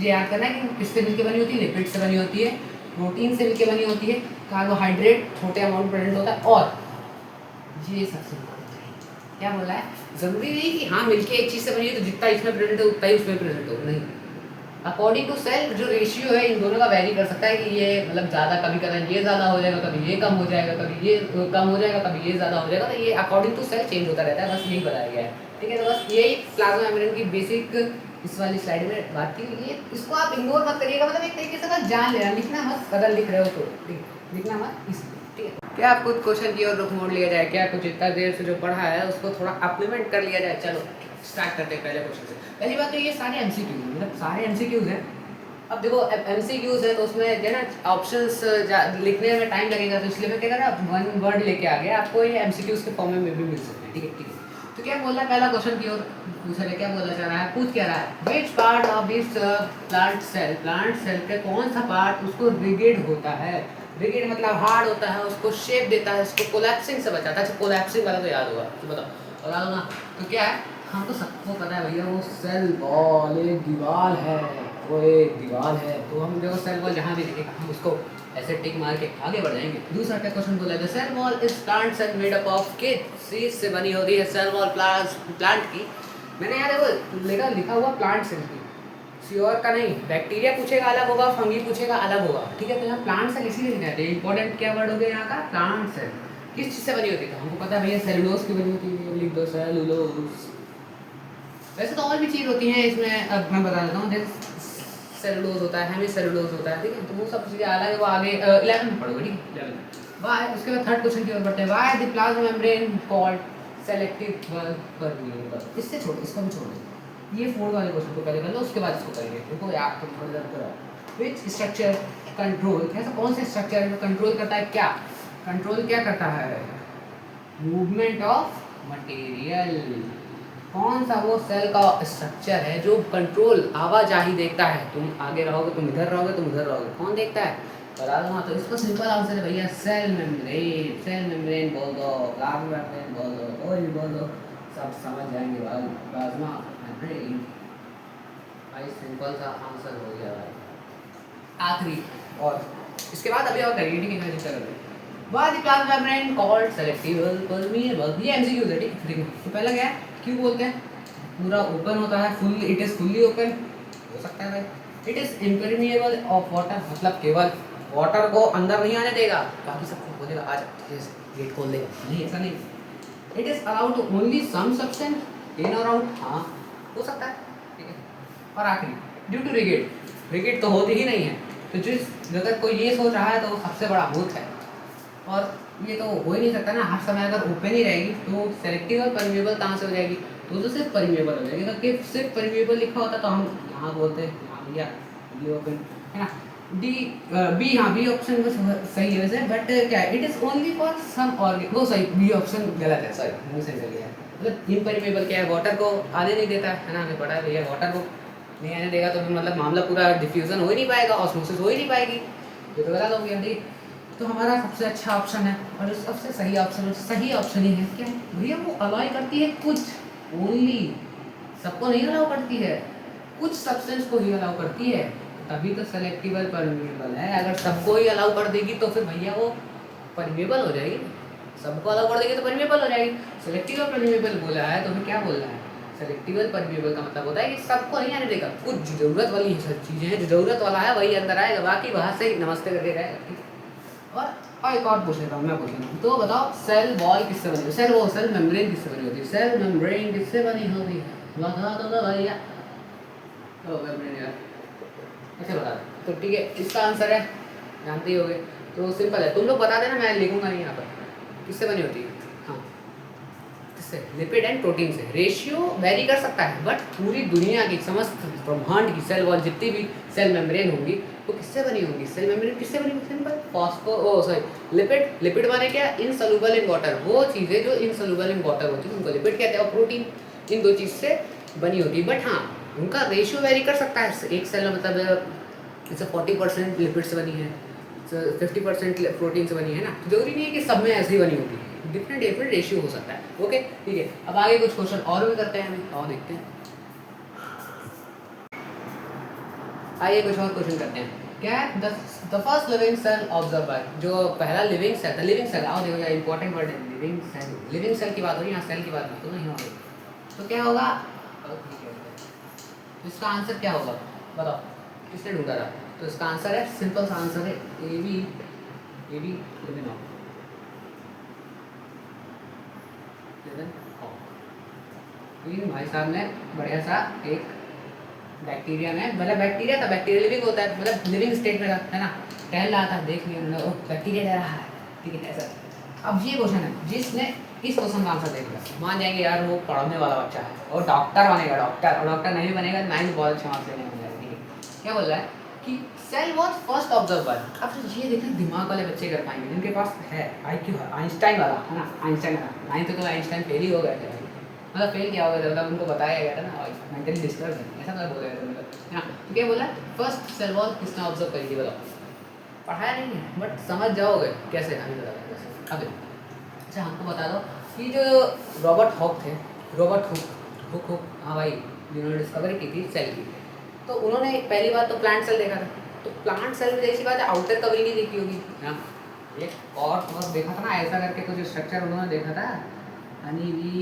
ये याद करना है कि किससे मिलकर बनी होती है, लिपिड से बनी होती है, प्रोटीन से मिलकर बनी होती है, कार्बोहाइड्रेट छोटे अमाउंट प्रेजेंट होता है, और ये सबसे इम्पोर्टेंट है। क्या बोला है, जरूरी नहीं कि हाँ मिलके एक चीज़ से बनी है तो जितना इसमें प्रेजेंट है उतना ही उसमें प्रेजेंट हो, नहीं। अकॉर्डिंग टू सेल जो रेशियो है इन दोनों का वैरी कर सकता है कि ये मतलब ज़्यादा, कभी कभी ये ज़्यादा हो जाएगा, कभी ये कम हो जाएगा, कभी ये कम हो जाएगा, कभी ये ज़्यादा हो जाएगा, तो ये अकॉर्डिंग टू सेल चेंज होता रहता है, बस यही बताया गया है, ठीक है। तो बस यही प्लाज्मा मेम्ब्रेन की बेसिक इस वाली स्लाइड में बात की। ये इसको आप इग्नोर मत करिएगा, मतलब एक तरीके से बस जान लेना, लिखना मत, अगर लिख रहे हो तो ठीक, लिखना मत इसलिए, ठीक है। क्या आपको क्वेश्चन की ओर रुख मोड़ लिया जाए, क्या कुछ इतना देर से जो पढ़ा है उसको थोड़ा अप्लीमेंट कर लिया जाए। चलो स्टार्ट करते हैं पहले क्वेश्चन से। पहली बात तो ये सारे एमसीक्यू, मतलब सारे एमसीक्यूज हैं। अब देखो एमसीक्यूज है तो उसमें जो ना ऑप्शंस लिखने में टाइम लगेगा, तो इसलिए मैं क्या कर रहा हूँ, वन वर्ड लेके आ गया, आपको ये एमसीक्यूज के फॉर्म में भी मिल सकते हैं, ठीक है, ठीक है। तो क्या बोल रहा है, पहला क्वेश्चन की ओर पूछा है, क्या बोलना चाह रहा है, पूछ क्या रहा है, which part of this plant cell के कौन सा पार्ट उसको रिगिड होता है, रिगिड मतलब हार्ड होता है, उसको शेप देता है, उसको कोलैप्सिंग से बचाता है। अच्छा कोलैप्सिंग वाला तो याद होगा, तो बताओ बता दो ना, तो क्या है, हमको सबको पता है भैया, वो सेल वॉल एक दीवार है, वो एक दीवार है, तो हम जो सेल वॉल जहाँ भी दिखेगा हम उसको ऐसे टिक मार के आगे बढ़ जाएंगे। दूसरा क्या क्वेश्चन बोला है, cell wall is plant cell made up of किस चीज से बनी होती है सेल वॉल प्लांट की। मैंने यहाँ देखो लिखा हुआ प्लांट सेल की, श्योर का नहीं, बैक्टीरिया पूछेगा अलग होगा, फंगी पूछेगा अलग होगा, ठीक है। तो यहाँ प्लांट सेल इसीलिए कहते हैं, इंपॉर्टेंट क्या वर्ड हो गया यहाँ का, प्लांट सेल। किस चीज़ से बनी होती है, तो हमको पता है भैया सेलुलोज की बनी होती है, लिख दो सेलुलोज। वैसे तो और भी चीज़ होती हैं इसमें, अब मैं बता देता हूँ, जैसे सेलुलोज होता है, हेमी सेलुलोज होता है, ठीक है। तो वो सब चीज़ें अलग है, वो आगे 11 में पढ़ोगे, ठीक है, 11। वाई, उसके बाद थर्ड क्वेश्चन की ओर बढ़ते हैं, why the plasma membrane called selective permeable. इससे छोड़ो, इसको भी छोड़ दो, ये फोर्थ वाले क्वेश्चन को पहले कर लो, उसके बाद इसको करेंगे, देखो यार तुम थोड़ी देर करो। विच स्ट्रक्चर कंट्रोल, ऐसा कौन सा स्ट्रक्चर है जो कंट्रोल करता है, क्या कंट्रोल क्या करता है, मूवमेंट ऑफ मटेरियल। कौन सा वो सेल का स्ट्रक्चर है जो कंट्रोल आवाजाही देखता है, तुम आगे रहोगे, तुम इधर रहोगे, तुम उधर रहोगे, कौन देखता है, बता दो ना। तो इसका सिंपल आंसर है भैया सेल मेम्ब्रेन। सेल मेम्ब्रेन बोल दो, प्लाज्मा मेम्ब्रेन बोल दो, कोई भी बोल दो, सब समझ जाएंगे भाई, प्लाज्मा मेम्ब्रेन। भाई सिंपल सा आंसर हो गया भाई। आखिरी और इसके बाद अभी और करिए, ठीक है, मैं जितना कर रही हूँ। Why the plasma membrane called selective permeable, ये एमसीक्यू है, ठीक है। देखो तो पहला क्या है, क्यों बोलते हैं, पूरा ओपन होता है, full, it is fully open हो सकता है भाई। It is impermeable of water, मतलब केवल वाटर को अंदर नहीं आने देगा, बाकी सबको बोलेगा आ जा, गेट खोल देगा, नहीं ऐसा नहीं। It is allowed only some substance in और आउट, हाँ हो सकता है, ठीक है। और आखिरी ड्यू टू रिगिड, रिगिड तो होती ही नहीं है, तो जिस अगर कोई ये सोच रहा है तो वो सबसे बड़ा मूर्ख है, और ये तो हो ही नहीं सकता ना, हर समय अगर ओपन ही रहेगी तो सेलेक्टिव और परमिएबल कहाँ से हो जाएगी, तो सिर्फ परमिएबल हो जाएगी। तो कि सिर्फ परमिएबल लिखा होता तो हम यहाँ बोलते, हाँ भैया बी ऑप्शन है ना। डी बी, हाँ बी ऑप्शन को सही है वैसे, बट क्या it is only for some organ, वो सही, बी ऑप्शन गलत है, सॉरी मैंने सही कर लिया है। मतलब इम्परमेबल क्या है, वाटर को आने नहीं देता है ना, हमें पता है भैया वाटर को नहीं आने देगा तो फिर मतलब मामला पूरा डिफ्यूजन हो ही नहीं पाएगा, ऑस्मोसिस हो ही नहीं पाएगी, ये तो गलत हो गया ठीक। तो हमारा सबसे अच्छा ऑप्शन है और सबसे सही ऑप्शन, सही ऑप्शन ही है क्या भैया, वो अलाउ करती है कुछ, ओनली सबको नहीं अलाउ करती है, कुछ सब्सटेंस को ही अलाउ करती है, तभी तो सेलेक्टिबल परमिएबल है। अगर सबको ही अलाउ कर देगी तो फिर भैया वो परमिएबल हो जाएगी, सबको अलाउ कर देगी तो परमिएबल हो जाएगी। सेलेक्टिव परमिएबल बोला है तो फिर क्या बोल रहा है, सेलेक्टिव परमिएबल का मतलब होता है कि सबको नहीं आने देगा, कुछ ज़रूरत वाली सब चीज़ें हैं, जो ज़रूरत वाला है वही अंदर आएगा, बाकी बाहर से ही नमस्ते करके रहेगा। और एक और पूछ लेता हूँ, मैं पूछ लेता हूँ, तो बताओ सेल वॉल किससे बनी होती है, सेल वो सेल मेम्ब्रेन किससे बनी होती है, सेल मेम्ब्रेन किससे बनी होती है, बता दो भैया। तो मेम्ब्रेन यार अच्छा बता दो, तो ठीक है इसका आंसर है, जानते ही होगे, तो सिंपल है, तुम लोग बता देना, मैं लिखूंगा नहीं यहाँ पर। किससे बनी होती है, हाँ किससे, लिपिड एंड प्रोटीन से। रेशियो वेरी कर सकता है बट पूरी दुनिया की समस्त ब्रह्मांड की सेल वॉल जितनी भी सेल मेम्ब्रेन होंगी वो किससे बनी होंगी, सेल मेम्ब्रेन किससे बनी होगी, सिंपल फॉस्फो ओ सॉरी लिपिड, लिपिड माने क्या, इनसोल्यूबल इन वाटर, वो चीज़ें जो इनसोल्यूबल इन वाटर होती है उनको लिपिड कहते हैं, और प्रोटीन इन दो चीज़ से बनी होती है। बट हाँ उनका रेशियो वेरी कर सकता है, एक सेल में मतलब जैसे 40% लिपिड से बनी है, 50% प्रोटीन से बनी है ना, जरूरी नहीं है कि सब में ऐसे ही बनी होती है, डिफरेंट डिफरेंट रेशियो हो सकता है। ओके ठीक है, अब आगे कुछ क्वेश्चन और भी करते हैं हमें, और देखते हैं, आइए कुछ और क्वेश्चन करते हैं। क्या है the first living cell observe by, जो पहला लिविंग सेल था, लिविंग सेल आओ देखो यार इंपॉर्टेंट वर्ड है लिविंग सेल, लिविंग सेल की बात हो रही है यहाँ सेल की बात मत हो नहीं हो रही, तो क्या होगा, इसका आंसर क्या होगा बताओ, किसने ढूंढा था, तो इसका आंसर है, सिंपल सा आंसर है ए बी लिविन ऑफ, लेकिन भाई साहब ने बढ़िया सा एक बैक्टीरिया में, मतलब बैक्टीरिया था, बैक्टीरिया लिविंग होता है, मतलब लिविंग स्टेट में है ना, टहल रहा था, देख लिया उन्होंने, बैक्टीरिया रह रहा है, ठीक है ऐसा। अब ये क्वेश्चन है, जिसने इस क्वेश्चन का आंसर देख लिया, मान जाएंगे यार वो पढ़ने वाला बच्चा है और डॉक्टर बनेगा, डॉक्टर, और डॉक्टर नहीं बनेगा नाइन्थ बहुत अच्छा मार्क्स लेने बन जाएगा, ठीक है। क्या बोल रहा है कि cell was first observe by, अब ये देखिए दिमाग वाले बच्चे कर पाएंगे जिनके पास है IQ है, आइंस्टाइन वाला है ना, आइंस्टाइन वाला, नाइन्थ तो आइंस्टाइन फेल ही हो गए थे, मतलब फेल क्या हो गया था, मतलब उनको बताया गया था ना, मेंटली डिस्टर्ब है ऐसा मतलब बोला गया था, मतलब है ना। तो क्या बोला, फर्स्ट सेल वॉल किसने ऑब्जर्व करी थी बताओ, पढ़ाया नहीं है बट समझ जाओगे कैसे, हमें बता दो कैसे। अब अच्छा हमको बता दो कि जो रॉबर्ट हॉक थे, रॉबर्ट हुक हुक हाँ भाई, जिन्होंने डिस्कवरी की थी सेल की, तो उन्होंने पहली बार तो प्लांट सेल देखा था, तो प्लांट सेल में जैसी बात है आउटर कवरिंग ही देखी होगी ना, एक और देखा था ना ऐसा करके कुछ स्ट्रक्चर उन्होंने देखा था, हनी भी,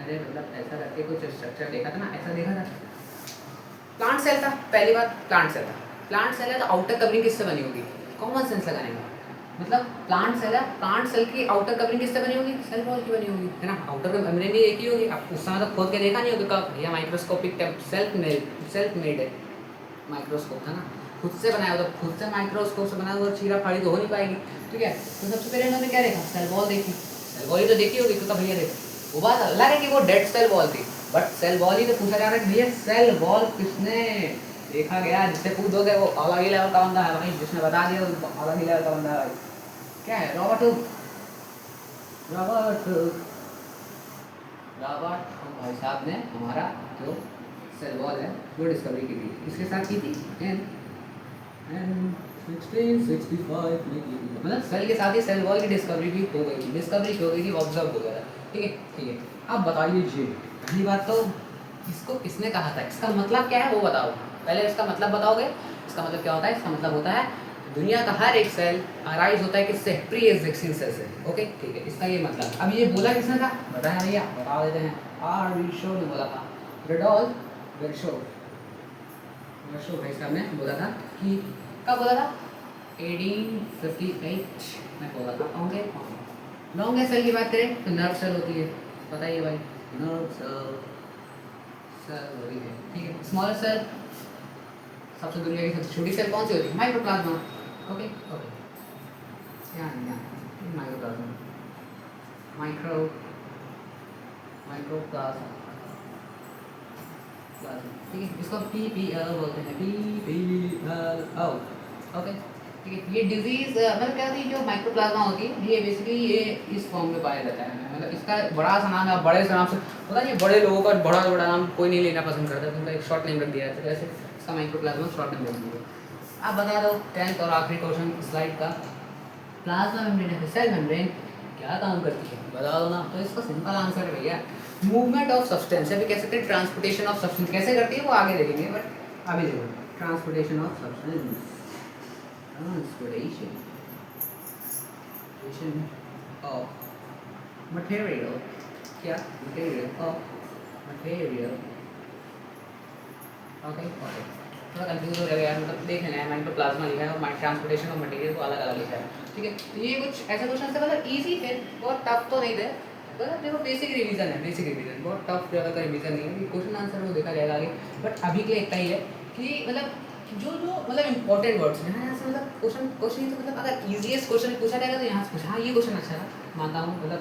अरे मतलब ऐसा करके कुछ स्ट्रक्चर देखा था ना, ऐसा देखा था, प्लांट सेल था, पहली बात प्लांट सेल था, प्लांट सेल है तो आउटर कवरिंग किससे बनी होगी, कॉमन सेंस लगाने का, मतलब प्लांट सेल है, प्लांट सेल की आउटर कवरिंग किससे बनी होगी, सेल वॉल की बनी होगी है ना, आउटर मेम्ब्रेन भी एक ही होगी, अब उस समय तो खोद के देखा नहीं होगा कब, या माइक्रोस्कोपिक सेल्फ मेड है माइक्रोस्कोप था ना, खुद से बनाया, तो खुद से माइक्रोस्कोप से बना हुआ चीरा फाड़ी तो हो नहीं पाएगी, ठीक है। तो सबसे पहले उन्होंने क्या देखा, सेल वॉल देखी, सेल वॉल ही तो देखी होगी, तो भैया देखो वो बात अलग है कि वो डेड सेल वॉल थी, बट सेल वॉल ही तो पूछा जा रहा है कि भैया सेल वॉल किसने देखा गया, जिससे पूछोगे वो अलग ही लेवल का बंदा है भाई, जिसने बता दिया वो अलग ही लेवल का बंदा है भाई, क्या है, Robert Hooke, Robert Hooke, Robert Hooke भाई साहब ने हमारा जो सेल वॉल है वो डिस्कवरी की थी, इसके साथ की थी एन 1665 में की थी, मतलब सेल के साथ ही सेल वॉल की डिस्कवरी भी हो गई थी, डिस्कवरी हो गई थी, ऑब्जर्व हो गया था, ठीक है ठीक है। अब बताइए जी पहली बात तो इसको किसने कहा था, इसका मतलब क्या है वो बताओ, पहले इसका मतलब बताओगे, इसका मतलब क्या होता है, इसका मतलब होता है दुनिया का हर एक सेल अराइज होता है किससे, प्री एग्जिस्टिंग सेल से, ओके ठीक है, इसका ये मतलब। अब ये बोला किसने था बताया भैया, बता देते हैं, आर रिशो ने बोला था, रेडोल्फ वर्शो, वर्शो भाई साहब ने बोला था कि कब बोला था 1858 में बोला था, ओके। लॉन्गेस्ट सेल की बात करें तो नर्व सेल होती है, बताइए भाई, नर्व सेल होती है, ठीक है। स्मॉलर सेल सबसे दुनिया की सबसे छोटी सेल कौन सी होती है, mycoplasma, okay okay, mycoplasma, mycoplasma, ठीक है, इसको PPL बोलते हैं, PPL। ओके, ठीक है। ये डिजीज़ मतलब क्या होती है, जो माइक्रोप्लाज्मा होती है ये बेसिकली ये इस फॉर्म में पाया जाता है। मतलब इसका बड़ा सा नाम है, बड़े से नाम से पता नहीं, बड़े लोगों का बड़ा बड़ा नाम कोई नहीं लेना पसंद करता, तो उनका एक शॉर्ट नेम रख दिया जाता है, जैसे इसका माइक्रोप्लाज्मा शॉर्ट नेम रख दिया। आप बता दो 10th और आखिरी क्वेश्चन स्लाइड का, प्लाज्मा मेम्ब्रेन है सेल मेम्ब्रेन क्या काम करती है, बता दो ना। तो इसका सिंपल आंसर है भैया, मूवमेंट ऑफ सब्सटेंस, या फिर कह सकते हैं ट्रांसपोर्टेशन ऑफ सब्सटेंस। कैसे करती है वो आगे देखेंगे, बट अभी देखो transportation of substance, transportation of material, क्या material of material. Okay okay, थोड़ा कंफ्यूज हो जाएगा यार, मतलब देख लेना है, माइक्रोप्लाज्मा लिखा है और ट्रांसपोर्टेशन ऑफ मटेरियल को अलग अलग लिखा है, ठीक है। तो ये कुछ ऐसे क्वेश्चन थे, मतलब इजी थे, बहुत टफ तो नहीं थे, मतलब देखो बेसिक रिवीजन है, बेसिक रिवीजन, बहुत टफ ज़्यादा का रिवीजन नहीं है, क्वेश्चन आंसर वो देखा जाएगा आगे। बट अभी के लिए इतना ही है कि मतलब जो मतलब इंपॉर्टेंट वर्ड्स हैं यहाँ से, मतलब क्वेश्चन ही तो, मतलब अगर ईजीएस्ट क्वेश्चन पूछा जाएगा तो यहाँ से पूछा, हाँ ये क्वेश्चन अच्छा है, मानता हूँ, मतलब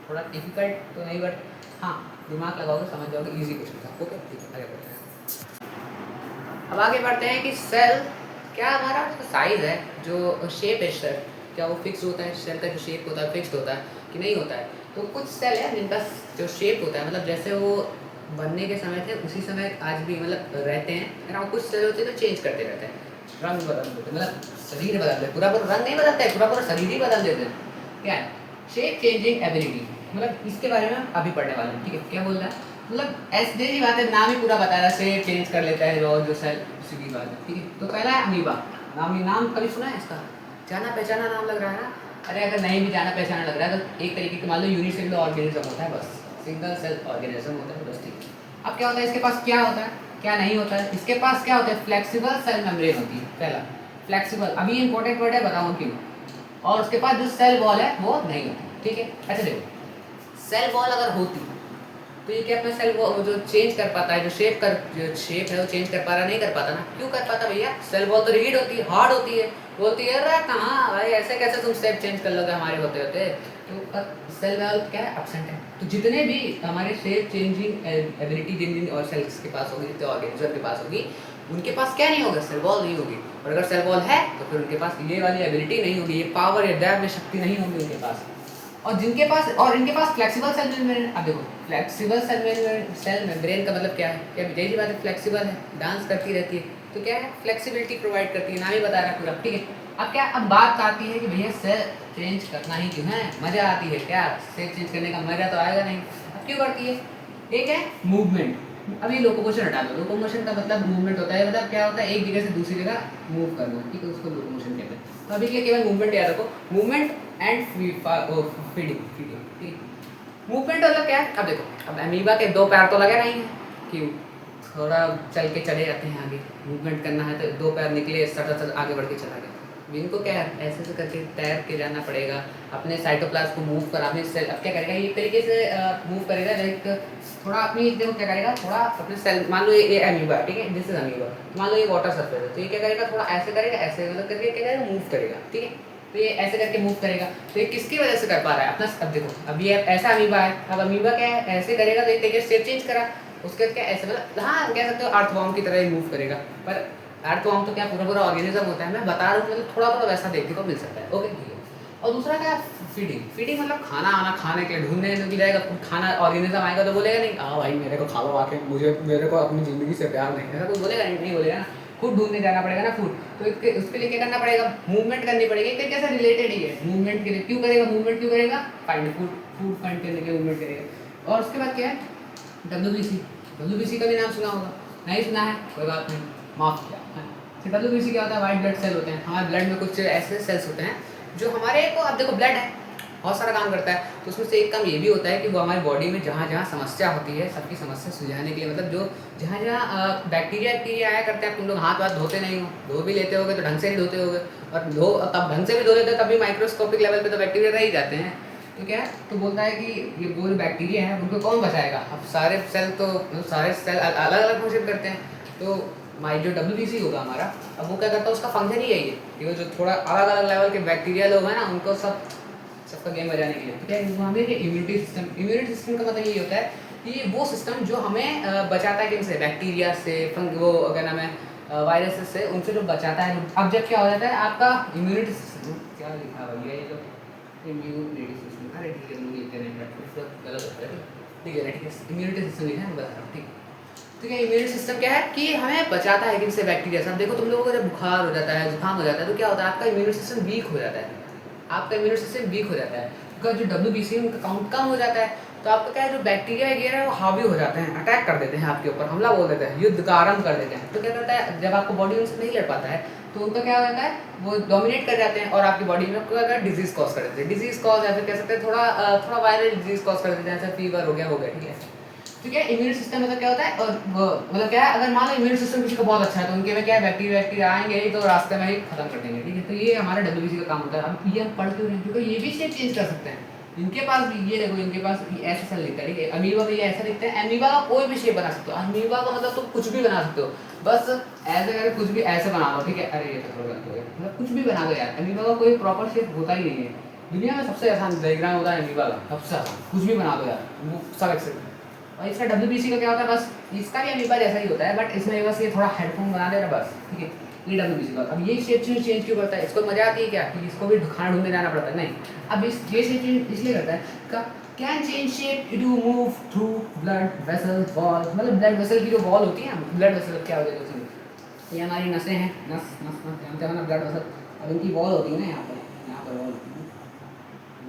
थोड़ा डिफिकल्ट तो नहीं, बट हाँ दिमाग लगाओगे समझ जाओगे, ईजी क्वेश्चन था। ओके ठीक है, आगे बढ़ते हैं। अब आगे बढ़ते हैं कि सेल क्या, हमारा साइज़ है, जो शेप है सेल, क्या वो फिक्स होता है, सेल का जो शेप होता है फिक्स्ड होता है कि नहीं होता है। तो कुछ सेल है जिनका जो शेप होता है, मतलब जैसे वो बनने के समय थे उसी समय आज भी मतलब रहते हैं, है ना। कुछ सेल होते हैं तो चेंज करते रहते हैं, रंग बदल देते हैं, मतलब शरीर बदलते हैं, पूरा रंग नहीं बदलता है, पूरा शरीर ही बदल देते हैं। क्या है शेप चेंजिंग एबिलिटी, मतलब इसके बारे में हम अभी पढ़ने वाले हैं, ठीक है। क्या बोल रहा है, मतलब ऐसी ही बात है, नाम ही पूरा बता रहा है, शेप चेंज कर लेता है और जो सेल उसी की बात है, ठीक है। तो पहला है अमीबा, नाम कभी सुना है इसका, जाना पहचाना नाम लग रहा है ना। अरे अगर नहीं भी जाना पहचाना लग रहा है तो एक तरीके के मान लो यूनिसेलुलर ऑर्गेनिज्म होता है, बस सिंगल सेल ऑर्गेनिज्म होता है, बस ठीक है। अब क्या होता है, इसके पास क्या होता है क्या नहीं होता है, इसके पास क्या होता है, फ्लेक्सिबल सेल मेम्ब्रेन होती है, पहला फ्लेक्सिबल, अभी इंपॉर्टेंट वर्ड है, बताऊँ क्यों। और उसके पास जो सेल वॉल है वो नहीं होती, ठीक है। अच्छा देखो, सेल वॉल अगर होती तो ये क्या अपना सेल वो जो चेंज कर पाता है, जो शेप है वो चेंज कर पा रहा, नहीं कर पाता ना। क्यों कर पाता भैया, सेल वॉल तो रिजिड होती है, हार्ड होती है, बोलती है अरे कहाँ भाई ऐसे कैसे तुम शेप चेंज कर लोगे हमारे होते होते। तो सेल वॉल क्या है, एब्सेंट है। तो जितने भी हमारे शेप चेंजिंग एबिलिटी जिन जिन और सेल्स के पास होगी, जितने ऑर्गेनिज्म के पास होगी, उनके पास क्या नहीं होगा, सेल वॉल नहीं होगी। और अगर सेल वॉल है तो फिर उनके पास ये वाली एबिलिटी नहीं होगी, ये पावर या दैव शक्ति नहीं होगी उनके पास। और जिनके पास और इनके पास फ्लेक्सिबल सेल मेम्ब्रेन, अब देखो फ्लेक्सिबल सेल मेम्ब्रेन का मतलब क्या है, क्या यही बात है, फ्लेक्सिबल है, डांस करती रहती है, तो क्या है फ्लेक्सिबिलिटी प्रोवाइड करती है, नाम ही बता रहा है पूरा, ठीक है। अब क्या, अब बात आती है कि भैया सेल चेंज करना ही क्यों है, मज़ा आती है क्या, सेल चेंज करने का मज़ा तो आएगा नहीं। अब क्यों करती है, एक है मूवमेंट, अभी लोकोमोशन हटा दो, लोकोमोशन का मतलब मूवमेंट होता है, मतलब क्या होता है एक जगह से दूसरी जगह मूव करना, ठीक है, उसको लोकोमोशन कहते हैं। तो अभी के लिए केवल मूवमेंट याद रखो, मूवमेंट एंड फीडिंग, ठीक। मूवमेंट मतलब क्या है, अब देखो, अब अमीबा के दो पैर तो लगे नहीं हैं कि थोड़ा चल के चले जाते हैं आगे, मूवमेंट करना है तो दो पैर निकले सट आगे बढ़ के चला गया। इनको क्या है ऐसे ऐसे करके तैर के जाना पड़ेगा, अपने साइटोप्लाज्म को मूव कर, अपने सेल अब क्या करेगा, ये तरीके से मूव करेगा, लाइक थोड़ा अपनी देखो क्या करेगा, थोड़ा अपने सेल, मान लो ये अमीबा, ठीक है, दिस इज अमीबा, मान लो ये वाटर सरफेस है, तो ये क्या करेगा, थोड़ा ऐसे करेगा, ऐसे मतलब करके क्या करेगा, मूव करेगा, ठीक है। तो ये ऐसे करके मूव करेगा, तो ये किसकी वजह से कर पा रहा है अपना, अब देखो अब ये ऐसा अमीबा है, अब अमीबा क्या है ऐसे करेगा तो एक तरीके से शेप चेंज करा, उसके क्या ऐसे मतलब हाँ कह सकते हो अर्थवॉर्म की तरह ही मूव करेगा, पर अर्थवॉर्म तो क्या पूरा ऑर्गेनिज्म होता है, मैं बता रहा हूँ, मतलब थोड़ा बहुत वैसा देखने को मिल सकता है, ओके ठीक है। और दूसरा क्या, फीडिंग मतलब खाना आना, खाने के लिए ढूंढने की जाएगा, खाना ऑर्गेनिज्म आएगा तो बोलेगा नहीं हाँ भाई मेरे को खा लो आके, मेरे को अपनी ज़िंदगी से प्यार नहीं, ऐसा कोई बोलेगा नहीं बोलेगा ना, खुद ढूंढने जाना पड़ेगा ना फूड, तो उसके लिए क्या करना पड़ेगा, मूवमेंट करनी पड़ेगी, एक तरीके से रिलेटेड ही है मूवमेंट के लिए, क्यों करेगा मूवमेंट, क्यों करेगा, फाइंड फूड फाइंड करने के मूवमेंट करेगा। और उसके बाद क्या है, डब्ल्यूबीसी का भी नाम सुना होगा, नहीं सुना है कोई बात नहीं, माफ किया। डब्ल्यूबीसी क्या होता है, वाइट ब्लड सेल होते हैं, हमारे ब्लड में कुछ ऐसे सेल्स होते हैं जो हमारे को, अब देखो ब्लड है बहुत सारा काम करता है, तो उसमें से एक काम ये भी होता है कि वो हमारी बॉडी में जहाँ जहाँ समस्या होती है, सबकी समस्या सुलझाने के लिए, मतलब जो जहाँ जहाँ बैक्टीरिया आया करते हैं, तुम लोग हाथ वाथ धोते नहीं हो, धो भी लेते होगे तो ढंग से नहीं धोते होगे, और तब ढंग से भी धो लेते हो तब भी माइक्रोस्कोपिक लेवल पे तो बैक्टीरिया रह ही जाते हैं, तो क्या है, तो बोलता है कि ये वो जो बैक्टीरिया है उनको कौन बचाएगा, अब सारे सेल तो सारे सेल अलग अलग फंक्शन करते हैं, तो जो डब्ल्यूबीसी होगा हमारा, अब वो क्या करता है, उसका फंक्शन ही यही है कि वो जो थोड़ा अलग अलग लेवल के बैक्टीरिया लोग हैं ना, उनको सबका गेम बजाने के लिए, ठीक है। हमें इम्यूनिटी सिस्टम का मतलब यही होता है कि वो सिस्टम जो हमें बचाता है किनसे, बैक्टीरिया से, वो क्या नाम है, वायरसेस से, उनसे जो बचाता है। अब जब क्या हो जाता है आपका इम्यूनिटी सिस्टम, क्या लिखा हुआ है ये जो इम्यूनिटी सिस्टम, अरे ठीक है, लोग लिखते हैं गलत होता है, ठीक है ठीक है, इम्यूनिटी सिस्टम लिखा है, मैं बता रहा हूँ, ठीक है। तो क्या इम्यूनिटी सिस्टम क्या है कि हमें बचाता है किनसे, बैक्टीरिया से। अब देखो तुम लोगों को जब बुखार हो जाता है, जुकाम हो जाता है, तो क्या होता है, आपका इम्यूनिटी सिस्टम वीक हो जाता है, आपका इम्यूनिटी सिस्टम वीक हो जाता है, क्योंकि जो WBC है उनका काउंट कम हो जाता है। तो आपका क्या है, जो बैक्टीरिया वगैरह है वो हावी हो जाते हैं, अटैक कर देते हैं आपके ऊपर, हमला बोल देते हैं, युद्ध का आरंभ कर देते हैं। तो क्या करता है, जब आपको बॉडी उनसे नहीं लड़ पाता है तो उनका क्या होता है, वो डोमिनेट कर जाते हैं और आपकी बॉडी में क्या डिजीज कॉज कर देते हैं, डिजीज कॉज या फिर कह सकते हैं थोड़ा वायरल डिजीज कॉज कर देते हैं, जैसे फीवर हो गया, ठीक है। ठीक है, इम्यून सिस्टम मतलब क्या होता है, और मतलब क्या है, अगर मान लो इम्यून सिस्टम किसी का बहुत अच्छा है तो उनके में क्या है, बैक्टीरिया आएंगे ही तो रास्ते में ही खत्म कर देंगे, ठीक है। तो ये हमारा WBC का काम होता है। अब ये हम पढ़ क्यों रहे हैं, क्योंकि ये भी शेप चेंज कर सकते हैं, इनके पास भी, ये देखो इनके पास ऐसा सेल दिखता है, ठीक है, अमीबा में ये ऐसा दिखता है। अमीबा का कोई भी शेप बना सकते हो, अमीबा का मतलब तुम कुछ भी बना सकते हो, बस ऐसे करके कुछ भी ऐसे बना लो, ठीक है। अरे ये तो थोड़ा गलत हो गया, मतलब कुछ भी बना दो यार, अमीबा का कोई प्रॉपर शेप होता ही नहीं है। दुनिया में सबसे आसान डायग्राम होता है अमीबा का, सबसे आसान, कुछ भी बना दो यार, वो सब एक्सेप्ट। और इसका WBC का क्या होता है, बस इसका भी अमीबा जैसा ही होता है, बट इसमें बस ये थोड़ा हेडफोन बना दे रहा बस, ठीक है। ये WBC का, अब ये शेप चेंज क्यों करता है, इसको मजा आती है क्या कि इसको भी खाना ढूंढने जाना पड़ता है, नहीं। अब इस ये शेप चेंज इसलिए करता है, can change shape to move through blood vessel wall, मतलब ब्लड वेसल की जो वॉल होती है, ब्लड वेसल क्या होती है, तो ये हमारी नसें हैं, नस नस नस जानते हो ना, ब्लड वेसल। अब इनकी वॉल होती है ना, यहाँ पर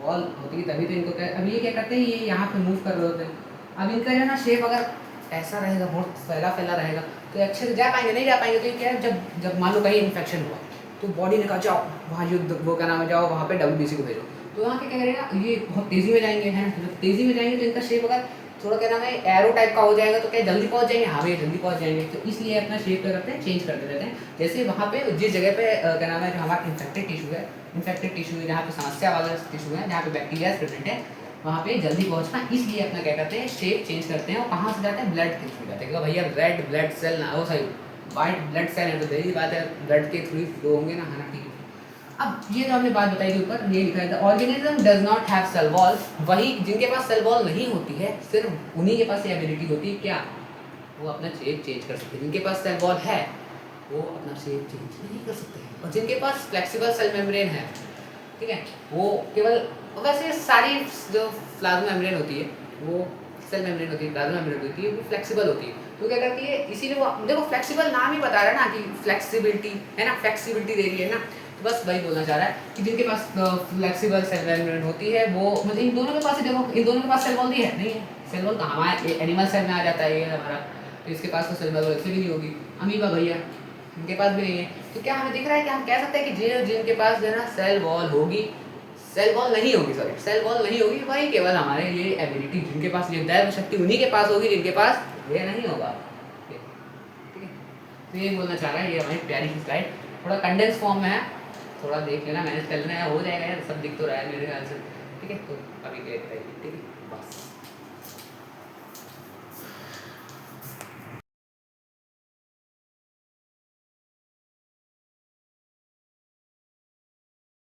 वॉल होती है, तभी तो इनको क्या, अब ये क्या करते हैं, ये यहाँ पे मूव कर रहे होते हैं। अब इनका जो ना शेप अगर ऐसा रहेगा, बहुत फैला रहेगा, तो अच्छे से जा पाएंगे, नहीं जा पाएंगे। तो ये क्या है, जब मान लो कहीं इन्फेक्शन हुआ तो बॉडी ने कहा जाओ वहाँ युद्ध, वो क्या नाम है, जाओ वहाँ पे WBC को भेजो, तो वहाँ क्या करेगा, ये बहुत तेज़ी में जाएंगे, है ना। जब तेज़ी में जाएंगे तो इनका शेप अगर थोड़ा क्या नाम है एरो टाइप का हो जाएगा, तो क्या जल्दी पहुँच जाएंगे, हाँ भैया जल्दी पहुँच जाएंगे। तो इसलिए अपना शेप क्या करते हैं, चेंज करते रहते हैं। जैसे वहाँ पे जिस जगह पे क्या नाम है, जो हमारा इन्फेक्टेड टिश्यू है, जहाँ पे समस्या वाला टिश्यू है, जहाँ पे बैक्टीरिया प्रेजेंट है, वहाँ पे जल्दी पहुँचना, इसलिए अपना क्या करते हैं, शेप चेंज करते हैं। और कहाँ से जाते हैं, ब्लड के थ्रू जाते हैं, क्योंकि भैया रेड ब्लड सेल ना हो, सही वाइट ब्लड सेल है, तो सही बात है, ब्लड के थ्रू फ्लो होंगे ना, है ना, ठीक है। अब ये जो हमने बात बताई थी ऊपर, ये लिखा है the organism does not have cell wall, वही जिनके पास सेल वॉल नहीं होती है, सिर्फ उन्हीं के पास ये एबिलिटी होती है, क्या वो अपना शेप चेंज कर सकते हैं। जिनके पास सेल वॉल है वो अपना शेप चेंज नहीं कर सकते हैं, और जिनके पास फ्लेक्सिबल सेल मेम्ब्रेन है, ठीक है, वो केवल, वैसे सारी जो प्लाज्मा मेम्ब्रेन होती है, वो सेल मेम्ब्रेन होती है, प्लाज्मा मेम्ब्रेन होती है, वो फ्लेक्सिबल होती है। तो क्या करती है, इसीलिए वो, देखो फ्लेक्सिबल नाम ही बता रहा है ना कि फ्लेक्सिबिलिटी है ना, फ्लेक्सिबिलिटी दे रही है ना। तो बस वही बोलना चाह रहा है कि जिनके पास फ्लेक्सिबल सेल मेम्ब्रेन होती है, वो मतलब इन दोनों के पास ही, देखो इन दोनों के पास सेल वॉल दी है, नहीं है सेल वॉल, कहाँ हमारे एनिमल सेल में आ जाता है ये हमारा, तो इसके पास तो सेल वॉल वैसे भी नहीं होगी। अमीबा भैया इनके पास भी नहीं है। तो क्या हमें दिख रहा है कि हम कह सकते हैं कि जिनके पास जो है ना सेल वॉल होगी, सेल वॉल नहीं होगी, सॉरी सेल वॉल नहीं होगी, वही केवल हमारे ये एबिलिटी, जिनके पास ये दैव शक्ति उन्हीं के पास होगी, जिनके पास ये नहीं होगा, ठीक है। तो ये बोलना चाह रहा है, ये हमारी प्यारी सी स्लाइड थोड़ा कंडेंस फॉर्म में है, थोड़ा देख लेना, मैनेज कर लेना, हो जाएगा यार, सब दिख तो रहा है मेरे ख्याल से, ठीक है। तो अभी के ठीक है।